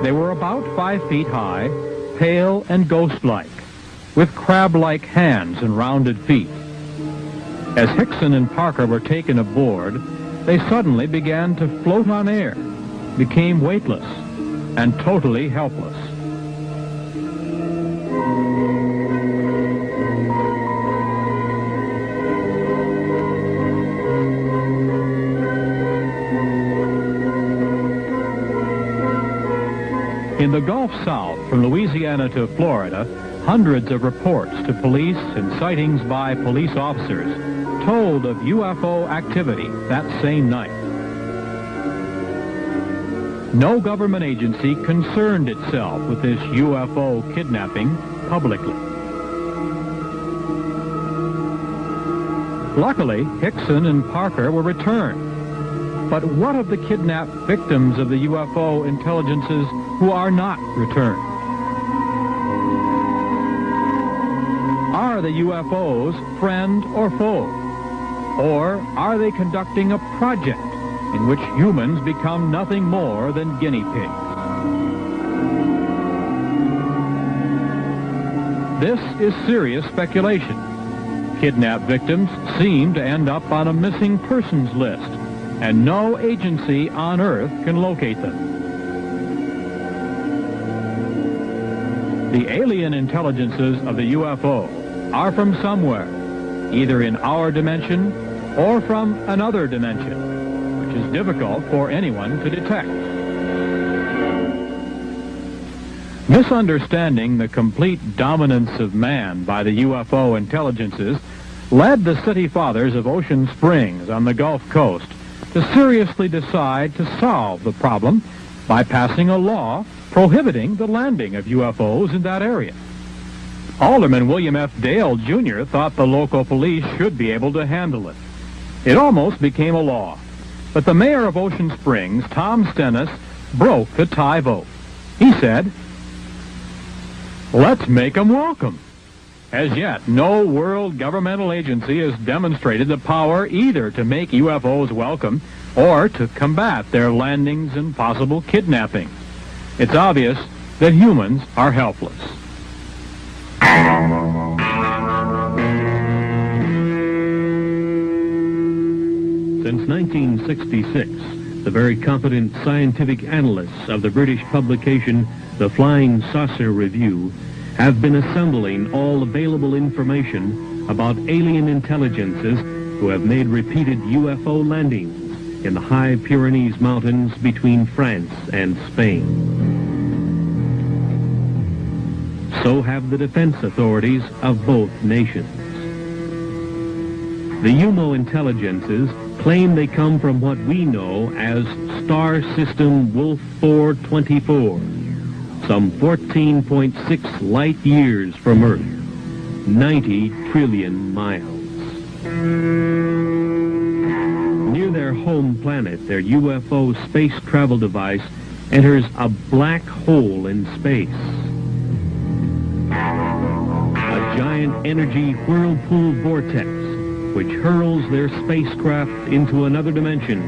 They were about 5 feet high, pale and ghost-like, with crab-like hands and rounded feet. As Hickson and Parker were taken aboard, they suddenly began to float on air, became weightless, and totally helpless. In the Gulf South, from Louisiana to Florida, hundreds of reports to police and sightings by police officers told of UFO activity that same night. No government agency concerned itself with this UFO kidnapping publicly. Luckily, Hickson and Parker were returned. But what of the kidnapped victims of the UFO intelligences who are not returned? Are the UFOs friend or foe? Or are they conducting a project in which humans become nothing more than guinea pigs? This is serious speculation. Kidnapped victims seem to end up on a missing persons list, and no agency on Earth can locate them. The alien intelligences of the UFO are from somewhere, either in our dimension or from another dimension, which is difficult for anyone to detect. Misunderstanding the complete dominance of man by the UFO intelligences led the city fathers of Ocean Springs on the Gulf Coast to seriously decide to solve the problem by passing a law prohibiting the landing of UFOs in that area. Alderman William F. Dale, Jr. thought the local police should be able to handle it. It almost became a law, but the mayor of Ocean Springs, Tom Stennis, broke the tie vote. He said, "Let's make them welcome." As yet, no world governmental agency has demonstrated the power either to make UFOs welcome or to combat their landings and possible kidnapping. It's obvious that humans are helpless. Since 1966, the very competent scientific analysts of the British publication The Flying Saucer Review have been assembling all available information about alien intelligences who have made repeated UFO landings in the high Pyrenees Mountains between France and Spain. So have the defense authorities of both nations. The UMO intelligences claim they come from what we know as Star System Wolf 424, some 14.6 light years from Earth, 90 trillion miles. Near their home planet, their UFO space travel device enters a black hole in space. A giant energy whirlpool vortex, which hurls their spacecraft into another dimension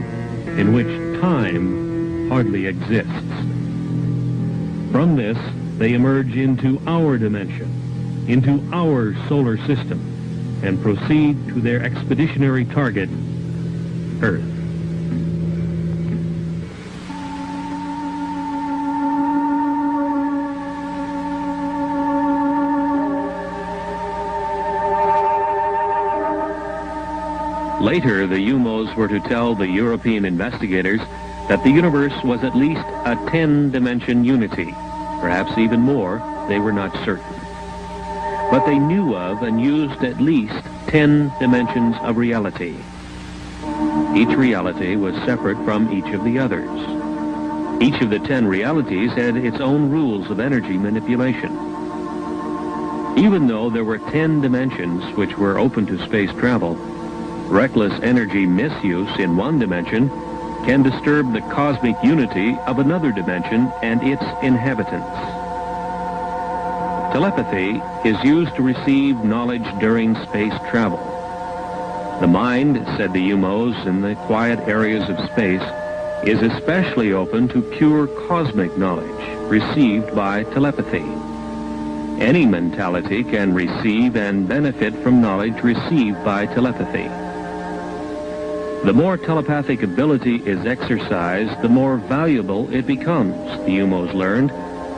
in which time hardly exists. From this, they emerge into our dimension, into our solar system, and proceed to their expeditionary target, Earth. Later, the UMOs were to tell the European investigators that the universe was at least a 10-dimension unity. Perhaps even more, they were not certain. But they knew of and used at least 10 dimensions of reality. Each reality was separate from each of the others. Each of the 10 realities had its own rules of energy manipulation. Even though there were 10 dimensions which were open to space travel, reckless energy misuse in one dimension can disturb the cosmic unity of another dimension and its inhabitants. Telepathy is used to receive knowledge during space travel. The mind, said the UMOs in the quiet areas of space, is especially open to pure cosmic knowledge received by telepathy. Any mentality can receive and benefit from knowledge received by telepathy. The more telepathic ability is exercised, the more valuable it becomes, the UMOs learned,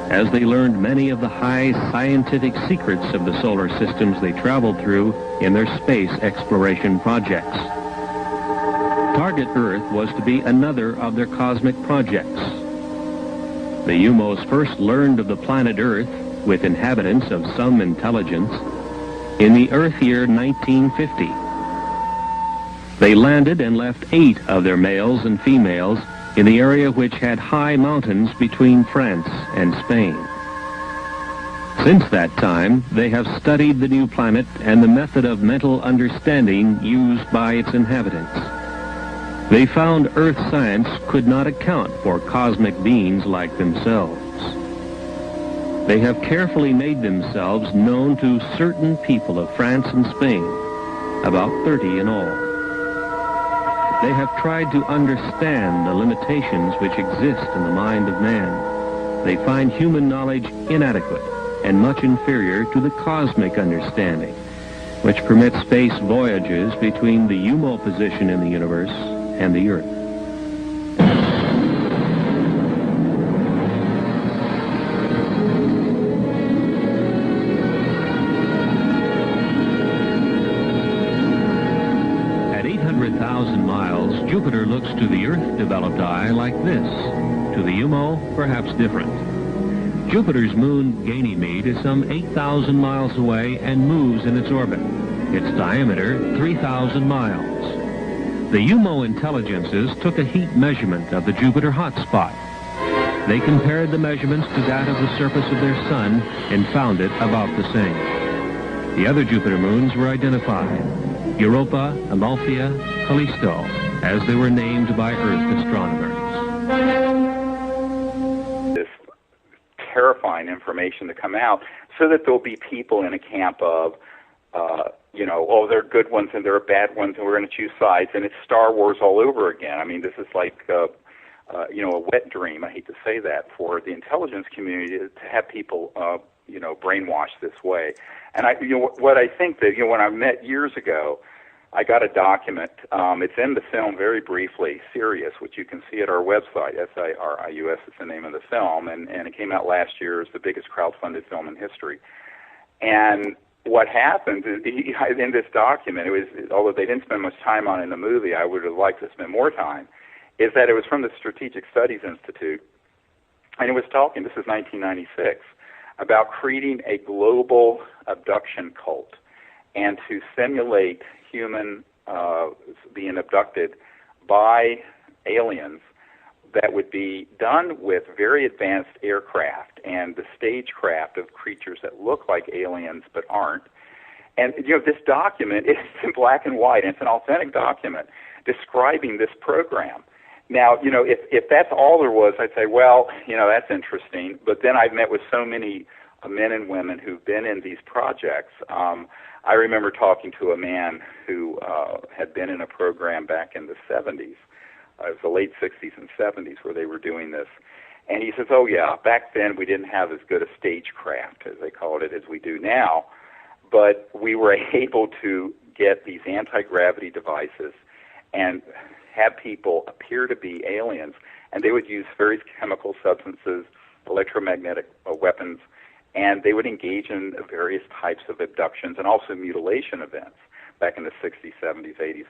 as they learned many of the high scientific secrets of the solar systems they traveled through in their space exploration projects. Target Earth was to be another of their cosmic projects. The UMOs first learned of the planet Earth, with inhabitants of some intelligence, in the Earth year 1950. They landed and left 8 of their males and females in the area which had high mountains between France and Spain. Since that time, they have studied the new planet and the method of mental understanding used by its inhabitants. They found Earth science could not account for cosmic beings like themselves. They have carefully made themselves known to certain people of France and Spain, about 30 in all. They have tried to understand the limitations which exist in the mind of man. They find human knowledge inadequate and much inferior to the cosmic understanding, which permits space voyages between the UMO position in the universe and the Earth. Jupiter looks to the Earth-developed eye like this. To the UMO, perhaps different. Jupiter's moon, Ganymede, is some 8,000 miles away and moves in its orbit. Its diameter, 3,000 miles. The UMO intelligences took a heat measurement of the Jupiter hotspot. They compared the measurements to that of the surface of their sun and found it about the same. The other Jupiter moons were identified: Europa, Amalthea, Callisto, as they were named by Earth astronomers. This terrifying information to come out so that there'll be people in a camp of, oh, there are good ones and there are bad ones and we're going to choose sides, and it's Star Wars all over again. I mean, this is like, a wet dream, I hate to say that, for the intelligence community to have people, brainwashed this way. And what I think that, when I met years ago, I got a document. It's in the film very briefly, Sirius, which you can see at our website, SIRIUS is the name of the film, and it came out last year as the biggest crowdfunded film in history. And what happened is, in this document, although they didn't spend much time on it in the movie, I would have liked to spend more time, is that it was from the Strategic Studies Institute, and it was talking, this is 1996, about creating a global abduction cult and to simulate human being abducted by aliens that would be done with very advanced aircraft and the stagecraft of creatures that look like aliens but aren't. And this document is in black and white, and it's an authentic document describing this program. Now, if that's all there was, I'd say, well, that's interesting. But then I've met with so many men and women who've been in these projects. I remember talking to a man who had been in a program back in the 70s. It was the late 60s and 70s where they were doing this. And he says, oh, yeah, back then we didn't have as good a stagecraft, as they called it, as we do now. But we were able to get these anti-gravity devices and have people appear to be aliens. And they would use various chemical substances, electromagnetic weapons, and they would engage in various types of abductions and also mutilation events back in the 60s, 70s, 80s,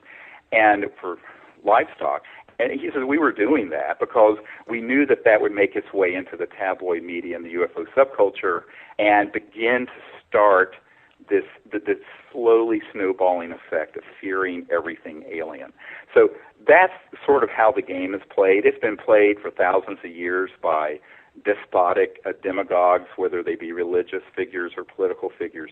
and for livestock. And he says we were doing that because we knew that that would make its way into the tabloid media and the UFO subculture and begin to start this slowly snowballing effect of fearing everything alien. So that's sort of how the game is played. It's been played for thousands of years by despotic demagogues, whether they be religious figures or political figures.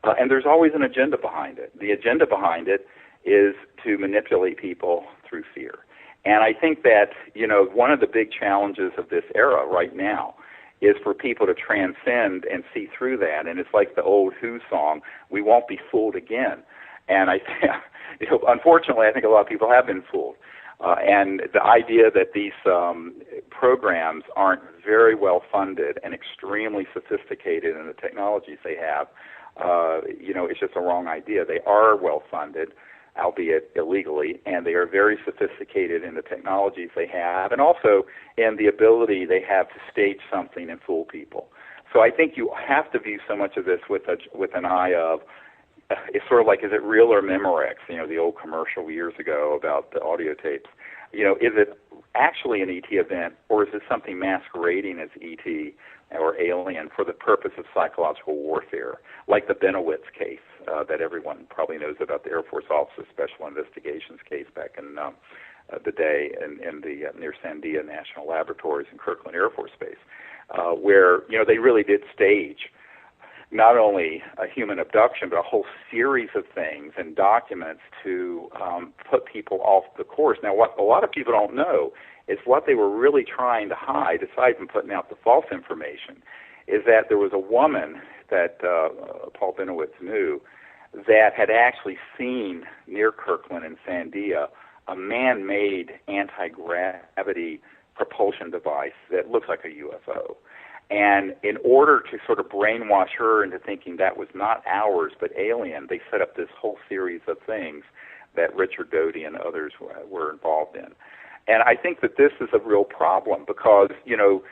And there's always an agenda behind it. The agenda behind it is to manipulate people through fear. And I think that, you know, one of the big challenges of this era right now is for people to transcend and see through that. And it's like the old Who song, we won't be fooled again. And I you know, unfortunately, I think a lot of people have been fooled. And the idea that these programs aren't very well funded and extremely sophisticated in the technologies they have, you know, it's just a wrong idea. They are well funded, albeit illegally, and they are very sophisticated in the technologies they have and also in the ability they have to stage something and fool people. So I think you have to view so much of this with an eye of, it's sort of like, is it real or Memorex? You know, the old commercial years ago about the audio tapes. You know, is it actually an ET event, or is it something masquerading as ET or alien for the purpose of psychological warfare, like the Benowitz case that everyone probably knows about, the Air Force Office of Special Investigations case back in the day in the near Sandia National Laboratories in Kirkland Air Force Base, where, you know, they really did stage not only a human abduction, but a whole series of things and documents to put people off the course. Now, what a lot of people don't know is what they were really trying to hide, aside from putting out the false information, is that there was a woman that Paul Benowitz knew that had actually seen near Kirkland and Sandia a man-made anti-gravity propulsion device that looks like a UFO. And in order to sort of brainwash her into thinking that was not ours but alien, they set up this whole series of things that Richard Doty and others were involved in. And I think that this is a real problem because, you know,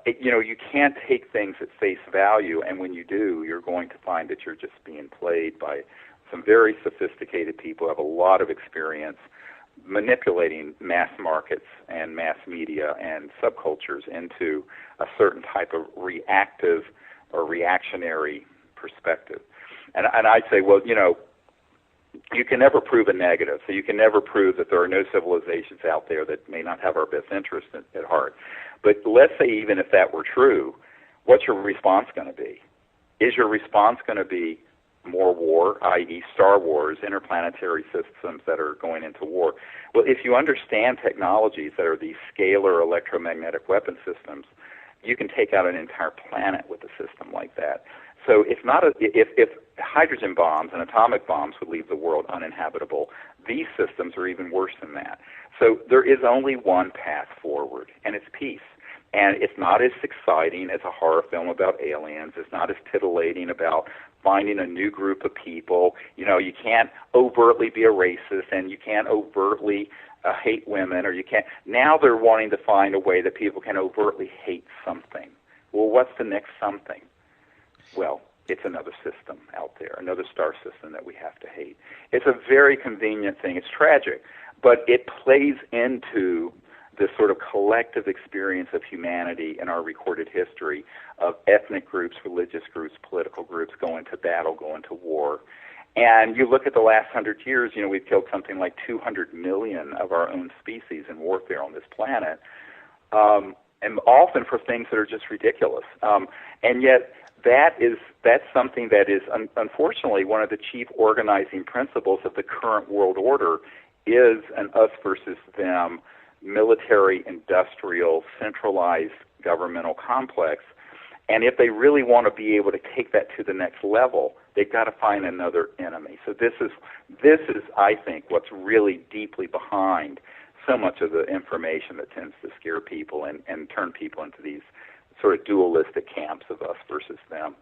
you can't take things at face value, and when you do, you're going to find that you're just being played by some very sophisticated people who have a lot of experience manipulating mass markets and mass media and subcultures into a certain type of reactive or reactionary perspective. And I'd say, well, you know, you can never prove a negative. So you can never prove that there are no civilizations out there that may not have our best interest at heart. But let's say even if that were true, what's your response going to be? Is your response going to be more war, i.e. Star Wars, interplanetary systems that are going into war? Well, if you understand technologies that are these scalar electromagnetic weapon systems, you can take out an entire planet with a system like that. So if hydrogen bombs and atomic bombs would leave the world uninhabitable, these systems are even worse than that. So there is only one path forward, and it's peace. And it's not as exciting as a horror film about aliens. It's not as titillating about finding a new group of people. You know, you can't overtly be a racist, and you can't overtly hate women, or you can't. Now they're wanting to find a way that people can overtly hate something. Well, what's the next something? Well, it's another system out there, another star system that we have to hate. It's a very convenient thing. It's tragic, but it plays into this sort of collective experience of humanity in our recorded history of ethnic groups, religious groups, political groups going to battle, going to war. And you look at the last 100 years, you know, we've killed something like 200 million of our own species in warfare on this planet, and often for things that are just ridiculous. And yet that's something that is, unfortunately, one of the chief organizing principles of the current world order is an us versus them military, industrial, centralized governmental complex. And if they really want to be able to take that to the next level, They've got to find another enemy. So this is, I think, what's really deeply behind so much of the information that tends to scare people and turn people into these sort of dualistic camps of us versus them.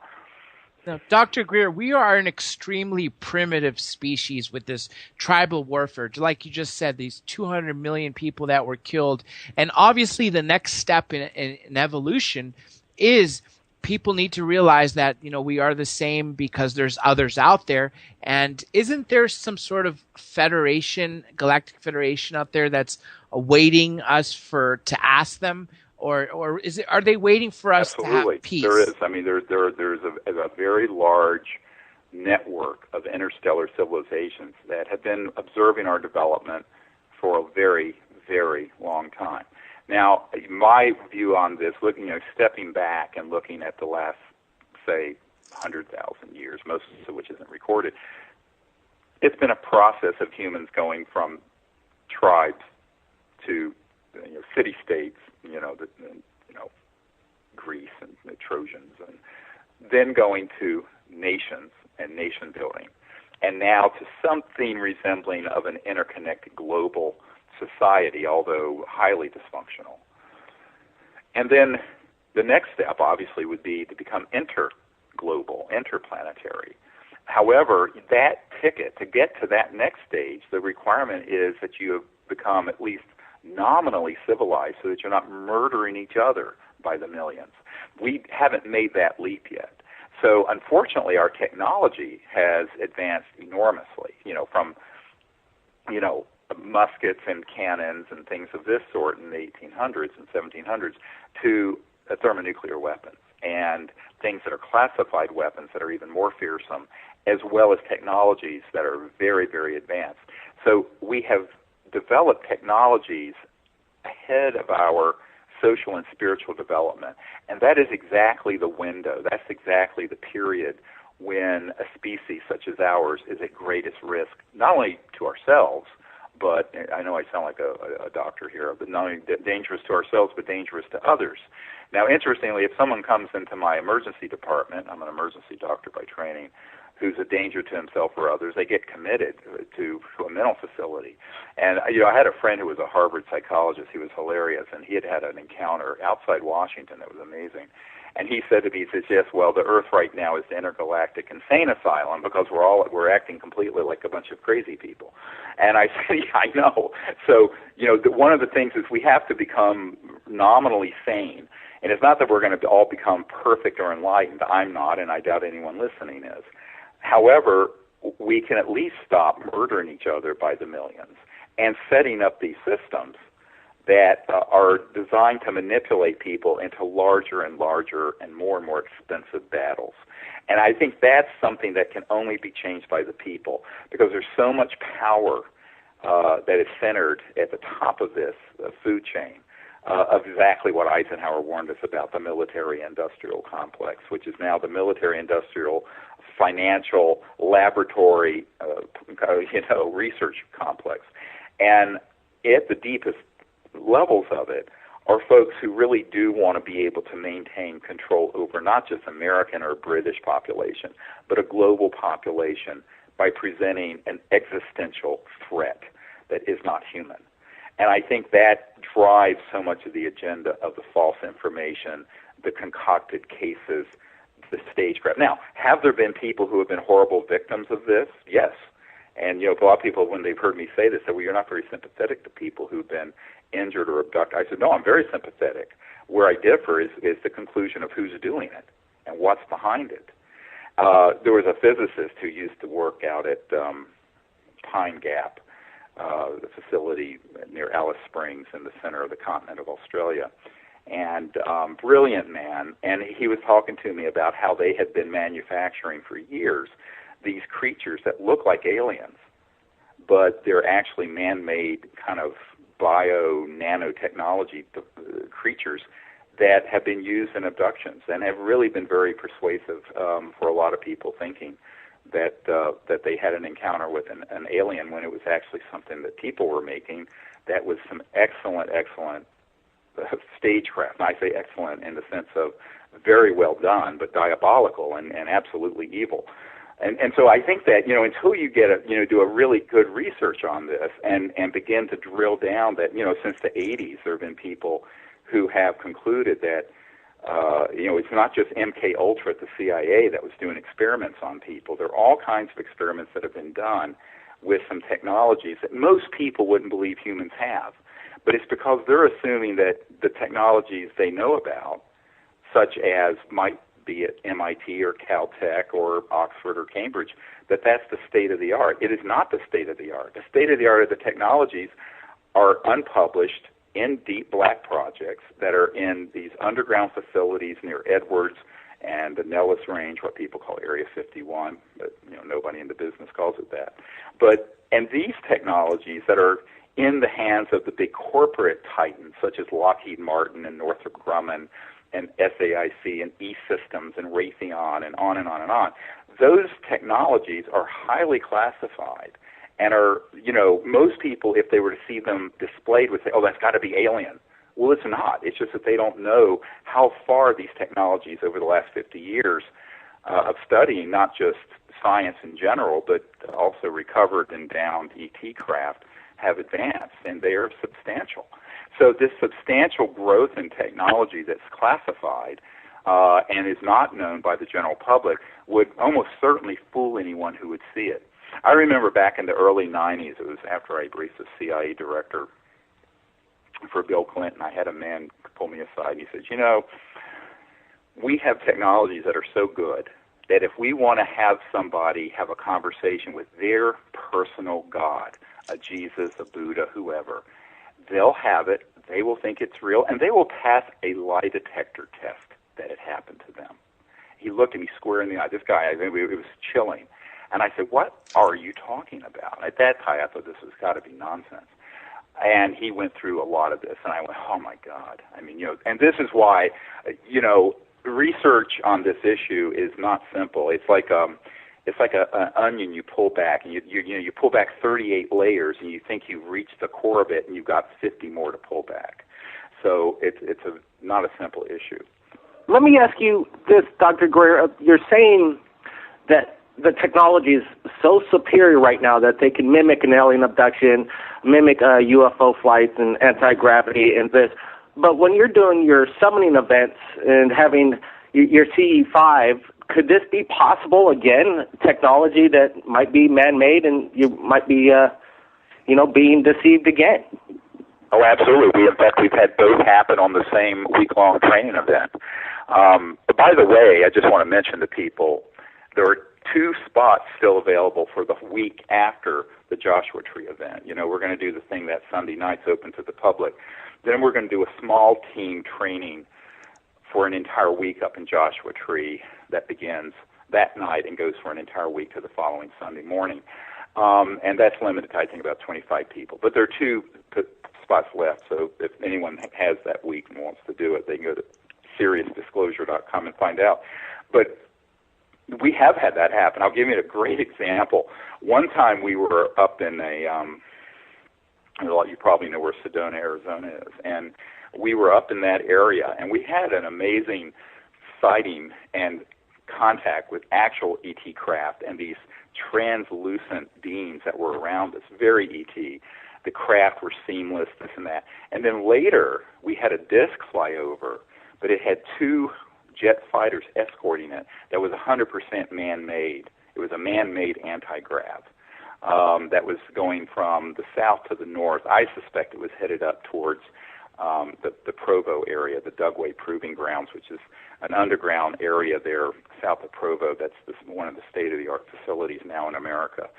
Now, Dr. Greer, we are an extremely primitive species with this tribal warfare. Like you just said, these 200 million people that were killed. And obviously the next step in evolution is people need to realize that, we are the same because there's others out there. And isn't there some sort of federation, galactic federation out there that's awaiting us to ask them? Or are they waiting for us to have peace? There is. I mean, there's a very large network of interstellar civilizations that have been observing our development for a very, very long time. Now, my view on this, stepping back and looking at the last, say, 100,000 years, most of which isn't recorded, it's been a process of humans going from tribes to city-states, Greece and the Trojans, and then going to nations and nation building, and now to something resembling of an interconnected global society, although highly dysfunctional. And then the next step, obviously, would be to become interglobal, interplanetary. However, that ticket, to get to that next stage, the requirement is that you have become at least nominally civilized so that you're not murdering each other by the millions. We haven't made that leap yet. So unfortunately, our technology has advanced enormously, from, muskets and cannons and things of this sort in the 1800s and 1700s to thermonuclear weapons and things that are classified weapons that are even more fearsome, as well as technologies that are very, very advanced. So we have developed technologies ahead of our social and spiritual development, and that is exactly the window, that's exactly the period when a species such as ours is at greatest risk, not only to ourselves, but I know I sound like a doctor here, but not only dangerous to ourselves, but dangerous to others. Now, interestingly, if someone comes into my emergency department, I'm an emergency doctor by training, who's a danger to himself or others, they get committed to a mental facility. And, I had a friend who was a Harvard psychologist. He was hilarious, and he had an encounter outside Washington that was amazing. And he said to me, he says, yes, well, the Earth right now is the intergalactic insane asylum because we're acting completely like a bunch of crazy people. And I said, yeah, I know. So, one of the things is we have to become nominally sane. And it's not that we're going to all become perfect or enlightened. I'm not, and I doubt anyone listening is. However, we can at least stop murdering each other by the millions and setting up these systems that are designed to manipulate people into larger and larger and more expensive battles. And I think that's something that can only be changed by the people, because there's so much power that is centered at the top of this food chain of exactly what Eisenhower warned us about, the military-industrial complex, which is now the military-industrial financial laboratory research complex. And at the deepest levels of it are folks who really do want to be able to maintain control over not just American or British population, but a global population by presenting an existential threat that is not human. And I think that drives so much of the agenda of the false information, the concocted cases, the stagecraft. Now, have there been people who have been horrible victims of this? Yes. And, a lot of people, when they've heard me say this, say, well, you're not very sympathetic to people who've been injured or abducted. I said, no, I'm very sympathetic. Where I differ is the conclusion of who's doing it and what's behind it. There was a physicist who used to work out at Pine Gap, the facility near Alice Springs in the center of the continent of Australia, and brilliant man. And he was talking to me about how they had been manufacturing for years these creatures that look like aliens, but they're actually man-made kind of bio-nanotechnology creatures that have been used in abductions and have really been very persuasive for a lot of people thinking that they had an encounter with an alien when it was actually something that people were making that was some excellent stagecraft. And I say excellent in the sense of very well done, but diabolical and absolutely evil. And so I think that, until you get do a really good research on this and begin to drill down that, since the 80s there have been people who have concluded that, it's not just MK Ultra at the CIA that was doing experiments on people. There are all kinds of experiments that have been done with some technologies that most people wouldn't believe humans have. But it's because they're assuming that the technologies they know about, such as might be at MIT or Caltech or Oxford or Cambridge, that's the state of the art. It is not the state of the art. The state of the art of the technologies are unpublished in deep black projects that are in these underground facilities near Edwards and the Nellis Range, what people call Area 51, but nobody in the business calls it that. And these technologies that are in the hands of the big corporate titans, such as Lockheed Martin and Northrop Grumman and SAIC and E-Systems and Raytheon and on and on and on. Those technologies are highly classified and are, most people, if they were to see them displayed, would say, oh, that's got to be alien. Well, it's not. It's just that they don't know how far these technologies over the last 50 years of studying, not just science in general, but also recovered and downed ET craft, have advanced, and they are substantial. So this substantial growth in technology that's classified and is not known by the general public would almost certainly fool anyone who would see it. I remember back in the early 90s, it was after I briefed the CIA director for Bill Clinton, I had a man pull me aside. He says, we have technologies that are so good that if we want to have somebody have a conversation with their personal God, a Jesus, a Buddha, whoever, they'll have it, they will think it's real, and they will pass a lie detector test that it happened to them. He looked at me square in the eye. This guy, it was chilling. And I said, what are you talking about? At that time, I thought this has got to be nonsense. And he went through a lot of this, and I went, oh, my God. I mean, and this is why, research on this issue is not simple. It's like an onion you pull back, and you pull back 38 layers, and you think you've reached the core of it, and you've got 50 more to pull back. So it's not a simple issue. Let me ask you this, Dr. Greer. You're saying that the technology is so superior right now that they can mimic an alien abduction, mimic UFO flights and anti-gravity and this. But when you're doing your summoning events and having your CE5, could this be possible again, technology that might be man-made and you might be, being deceived again? Oh, absolutely. In fact, we've had both happen on the same week-long training event. But by the way, I just want to mention to people, there are 2 spots still available for the week after the Joshua Tree event. We're going to do the thing that Sunday night's open to the public. Then we're going to do a small team training for an entire week up in Joshua Tree that begins that night and goes for an entire week to the following Sunday morning. And that's limited to, I think, about 25 people. But there are 2 spots left, so if anyone has that week and wants to do it, they can go to SeriousDisclosure.com and find out. But we have had that happen. I'll give you a great example. One time we were up in you probably know where Sedona, Arizona is, and we were up in that area, and we had an amazing sighting and contact with actual ET craft and these translucent beings that were around us, very ET. The craft were seamless, this and that. And then later, we had a disc fly over, but it had 2 jet fighters escorting it that was 100% man-made. It was a man-made anti-grav that was going from the south to the north. I suspect it was headed up towards the Provo area, the Dugway Proving Grounds, which is an underground area there south of Provo. That's one of the state-of-the-art facilities now in America.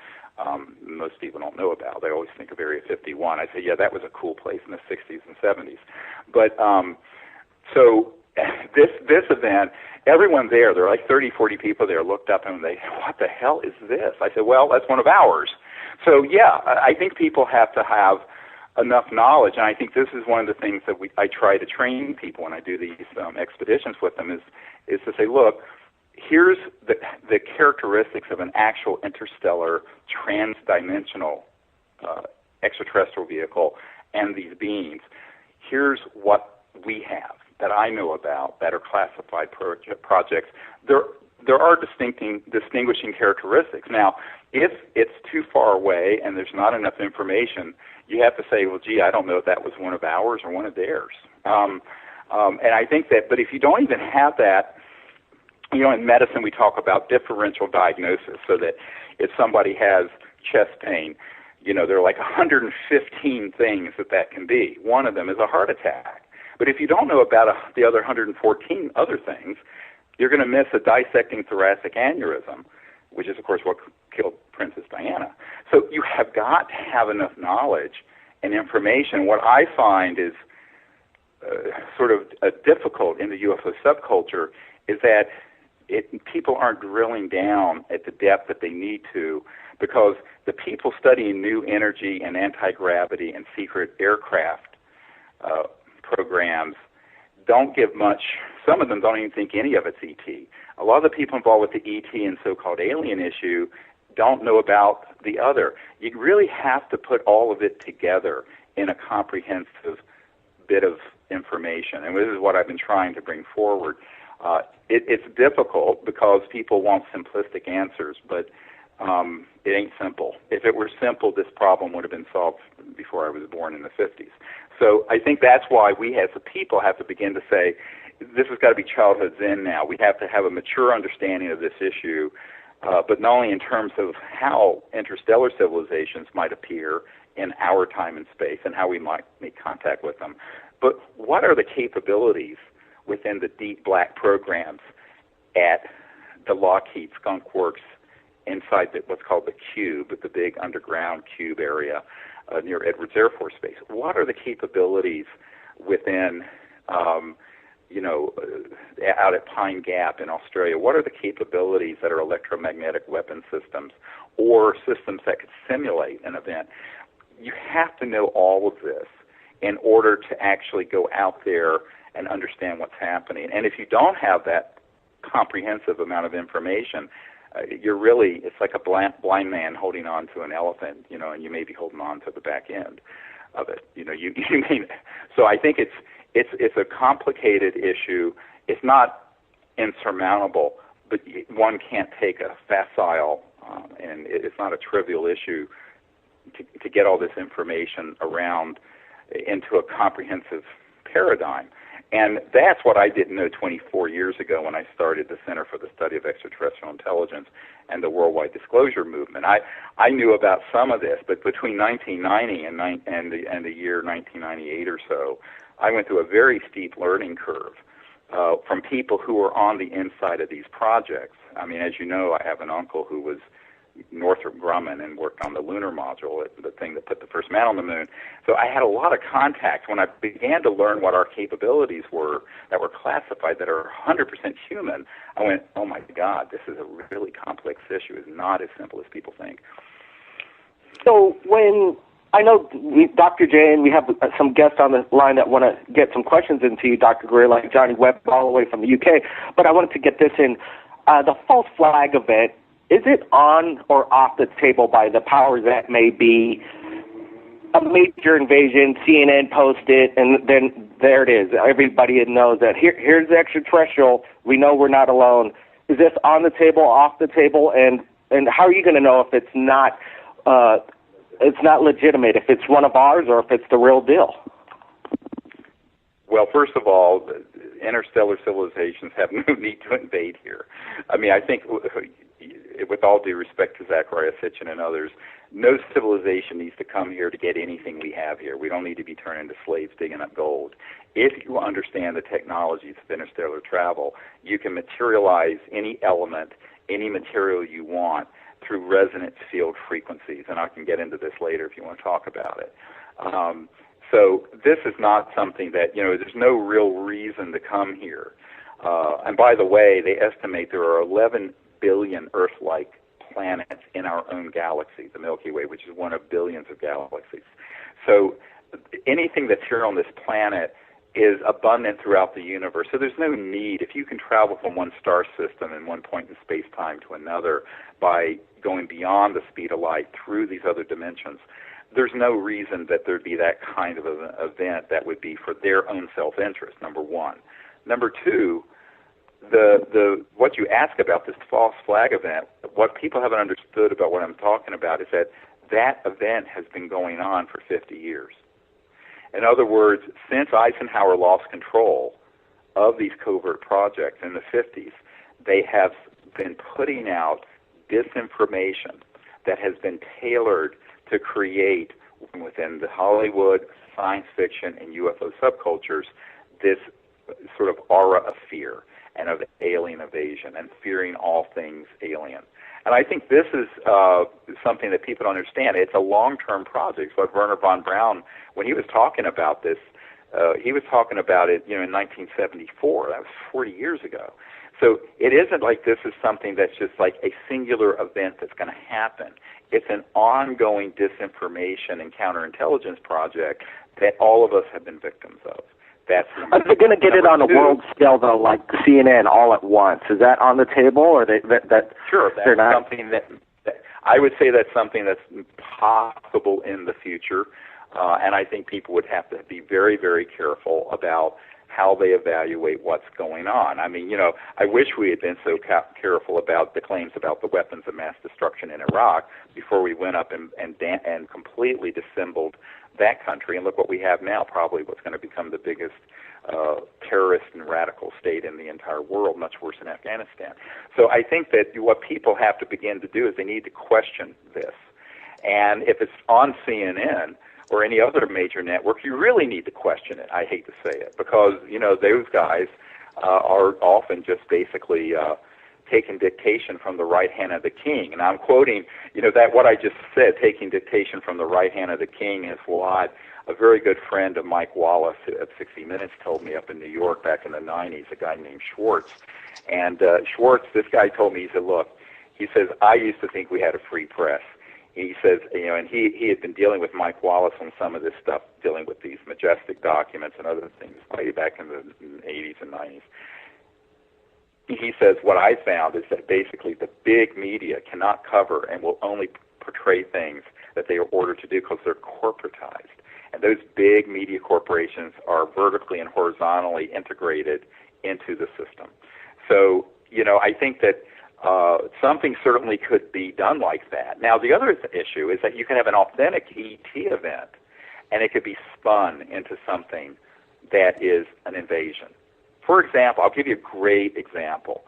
Most people don't know about. They always think of Area 51. I say, yeah, that was a cool place in the 60s and 70s. But so this event, everyone there are like 30, 40 people there, looked up and they, what the hell is this? I said, well, that's one of ours. So, yeah, I think people have to have enough knowledge, and I think this is one of the things that I try to train people when I do these expeditions with them is to say, look, here's the characteristics of an actual interstellar, transdimensional extraterrestrial vehicle and these beings. Here's what we have that I know about that are classified projects. there are distinguishing characteristics. Now, if it's too far away and there's not enough information, you have to say, well, gee, I don't know if that was one of ours or one of theirs. And I think that, but if you don't even have that, in medicine we talk about differential diagnosis, so that if somebody has chest pain, there are like 115 things that can be. One of them is a heart attack. But if you don't know about the other 114 other things, you're going to miss a dissecting thoracic aneurysm, which is, of course, what killed Princess Diana. So you have got to have enough knowledge and information. What I find is sort of difficult in the UFO subculture is that people aren't drilling down at the depth that they need to, because the people studying new energy and anti-gravity and secret aircraft programs don't give much. Some of them don't even think any of it's ET. A lot of the people involved with the ET and so-called alien issue don't know about the other. You really have to put all of it together in a comprehensive bit of information, and this is what I've been trying to bring forward. It's difficult because people want simplistic answers, but it ain't simple. If it were simple, this problem would have been solved before I was born in the 50s. So I think that's why we as a people have to begin to say, this has got to be childhood zen now. We have to have a mature understanding of this issue, but not only in terms of how interstellar civilizations might appear in our time and space and how we might make contact with them, but what are the capabilities within the deep black programs at the Lockheed Skunk Works inside what's called the Cube, the big underground cube area near Edwards Air Force Base. What are the capabilities within, out at Pine Gap in Australia? What are the capabilities that are electromagnetic weapon systems or systems that could simulate an event? You have to know all of this in order to actually go out there and understand what's happening. And if you don't have that comprehensive amount of information, it's like a blind man holding on to an elephant, and you may be holding on to the back end of it. So I think it's a complicated issue. It's not insurmountable, but one can't take a facile, and it's not a trivial issue to get all this information around into a comprehensive paradigm. And that's what I didn't know 24 years ago when I started the Center for the Study of Extraterrestrial Intelligence and the Worldwide Disclosure Movement. I knew about some of this, but between 1990 and the year 1998 or so, I went through a very steep learning curve from people who were on the inside of these projects. I mean, as you know, I have an uncle who was Northrop Grumman and worked on the lunar module, the thing that put the first man on the moon. So I had a lot of contacts. When I began to learn what our capabilities were that were classified, that are 100% human, I went, oh my God, this is a really complex issue. It's not as simple as people think. So when I know Dr. J, and we have some guests on the line that want to get some questions into you, Dr. Greer, like Johnny Webb all the way from the UK, but I wanted to get this in. The false flag event, is it on or off the table by the powers that may be? A major invasion, CNN posted, and then there it is. Everybody knows that here's the extraterrestrial. We know we're not alone. Is this on the table, off the table, and how are you going to know if it's not legitimate, if it's one of ours or if it's the real deal? Well, first of all, interstellar civilizations have no need to invade here. I mean, I think, with all due respect to Zachariah Sitchin and others, no civilization needs to come here to get anything we have here. We don't need to be turned into slaves digging up gold. If you understand the technologies of interstellar travel, you can materialize any element, any material you want through resonance field frequencies, and I can get into this later if you want to talk about it. So this is not something that, there's no real reason to come here. And by the way, they estimate there are 11 billion Earth-like planets in our own galaxy, the Milky Way, which is one of billions of galaxies. So anything that's here on this planet is abundant throughout the universe. So there's no need, if you can travel from one star system in one point in space-time to another by going beyond the speed of light through these other dimensions, there's no reason that there'd be that kind of an event that would be for their own self-interest, number one. Number two, what you ask about this false flag event, what people haven't understood about what I'm talking about is that event has been going on for 50 years. In other words, since Eisenhower lost control of these covert projects in the 50s, they have been putting out disinformation that has been tailored to create within the Hollywood, science fiction, and UFO subcultures this sort of aura of fear and of alien invasion and fearing all things alien. And I think this is something that people don't understand. It's a long-term project. So Werner von Braun, when he was talking about this, he was talking about it, in 1974. That was 40 years ago. So it isn't like this is something that's just like a singular event that's going to happen. It's an ongoing disinformation and counterintelligence project that all of us have been victims of. Are they going to get it on a world scale, though, like CNN all at once? Is that on the table, or Sure, that's something that I would say that's something that's possible in the future, and I think people would have to be very, very careful about how they evaluate what's going on. I mean, I wish we had been so careful about the claims about the weapons of mass destruction in Iraq before we went up and completely dissembled that country. And look what we have now, probably what's going to become the biggest terrorist and radical state in the entire world, much worse than Afghanistan. So I think that what people have to begin to do is they need to question this. And if it's on CNN or any other major network, you really need to question it. I hate to say it, because, those guys are often just basically taking dictation from the right hand of the king. And I'm quoting, that what I just said, taking dictation from the right hand of the king, is what a very good friend of Mike Wallace at 60 Minutes told me up in New York back in the 90s, a guy named Schwartz. And Schwartz, this guy told me, he said, look, he says, I used to think we had a free press. He says, and he had been dealing with Mike Wallace on some of this stuff, dealing with these majestic documents and other things way back in the 80s and 90s. He says, what I found is that basically the big media cannot cover and will only portray things that they are ordered to do because they're corporatized. And those big media corporations are vertically and horizontally integrated into the system. So, I think that something certainly could be done like that. Now, the other issue is that you can have an authentic ET event, and it could be spun into something that is an invasion. For example, I'll give you a great example.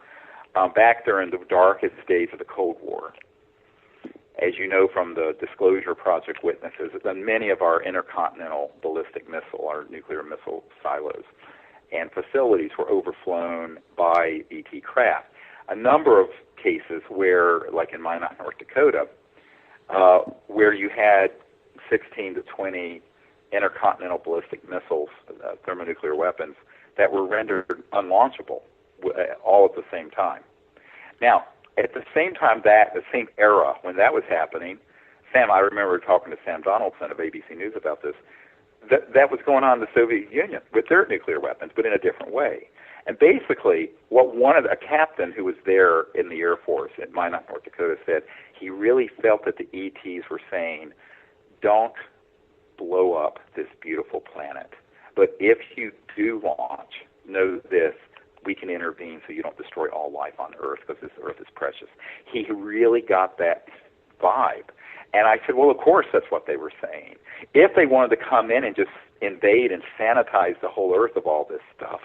Back during the darkest days of the Cold War, as you know from the Disclosure Project witnesses, then many of our intercontinental ballistic missile, our nuclear missile silos and facilities were overflown by ET craft. A number of cases where, like in Minot, North Dakota, where you had 16 to 20 intercontinental ballistic missiles, thermonuclear weapons, that were rendered unlaunchable all at the same time. Now, at the same time, the same era when that was happening, Sam, I remember talking to Sam Donaldson of ABC News about this, that was going on in the Soviet Union with their nuclear weapons, but in a different way. And basically, a captain who was there in the Air Force at Minot, North Dakota, said he really felt that the ETs were saying, don't blow up this beautiful planet. But if you do launch, know this, we can intervene so you don't destroy all life on Earth, because this Earth is precious. He really got that vibe. And I said, well, of course that's what they were saying. If they wanted to come in and just invade and sanitize the whole Earth of all this stuff,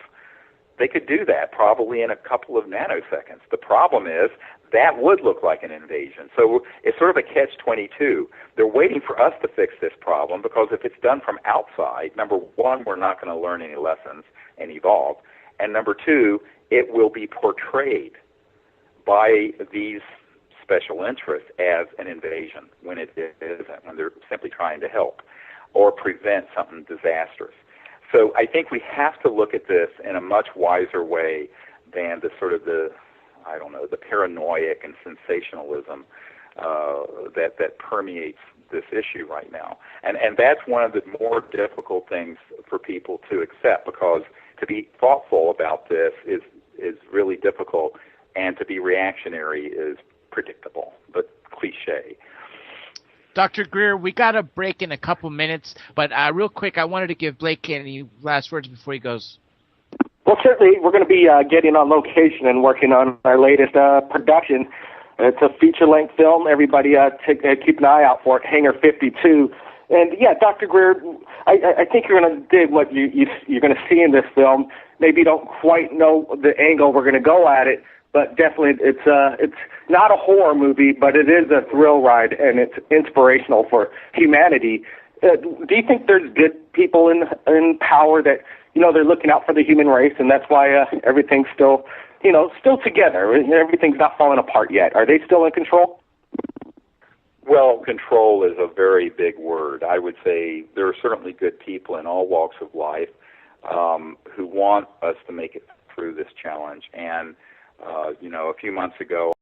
they could do that probably in a couple of nanoseconds. The problem is that would look like an invasion. So it's sort of a catch-22. They're waiting for us to fix this problem, because if it's done from outside, number one, we're not going to learn any lessons and evolve. And number two, it will be portrayed by these special interests as an invasion when it isn't, when they're simply trying to help or prevent something disastrous. So I think we have to look at this in a much wiser way than the paranoiac and sensationalism that permeates this issue right now. And that's one of the more difficult things for people to accept, because to be thoughtful about this is really difficult, and to be reactionary is predictable, but cliche. Dr. Greer, we got a break in a couple minutes, but real quick, I wanted to give Blake any last words before he goes. Well, certainly we're going to be getting on location and working on our latest production. It's a feature-length film. Everybody keep an eye out for it, Hangar 52. And, yeah, Dr. Greer, I think you're going to dig what you're going to see in this film. Maybe you don't quite know the angle we're going to go at it, but definitely it's not a horror movie, but it is a thrill ride, and it's inspirational for humanity. Do you think there's good people in power that, they're looking out for the human race, and that's why everything's still together? Everything's not falling apart yet. Are they still in control? Well, control is a very big word. I would say there are certainly good people in all walks of life who want us to make it through this challenge. And, a few months ago,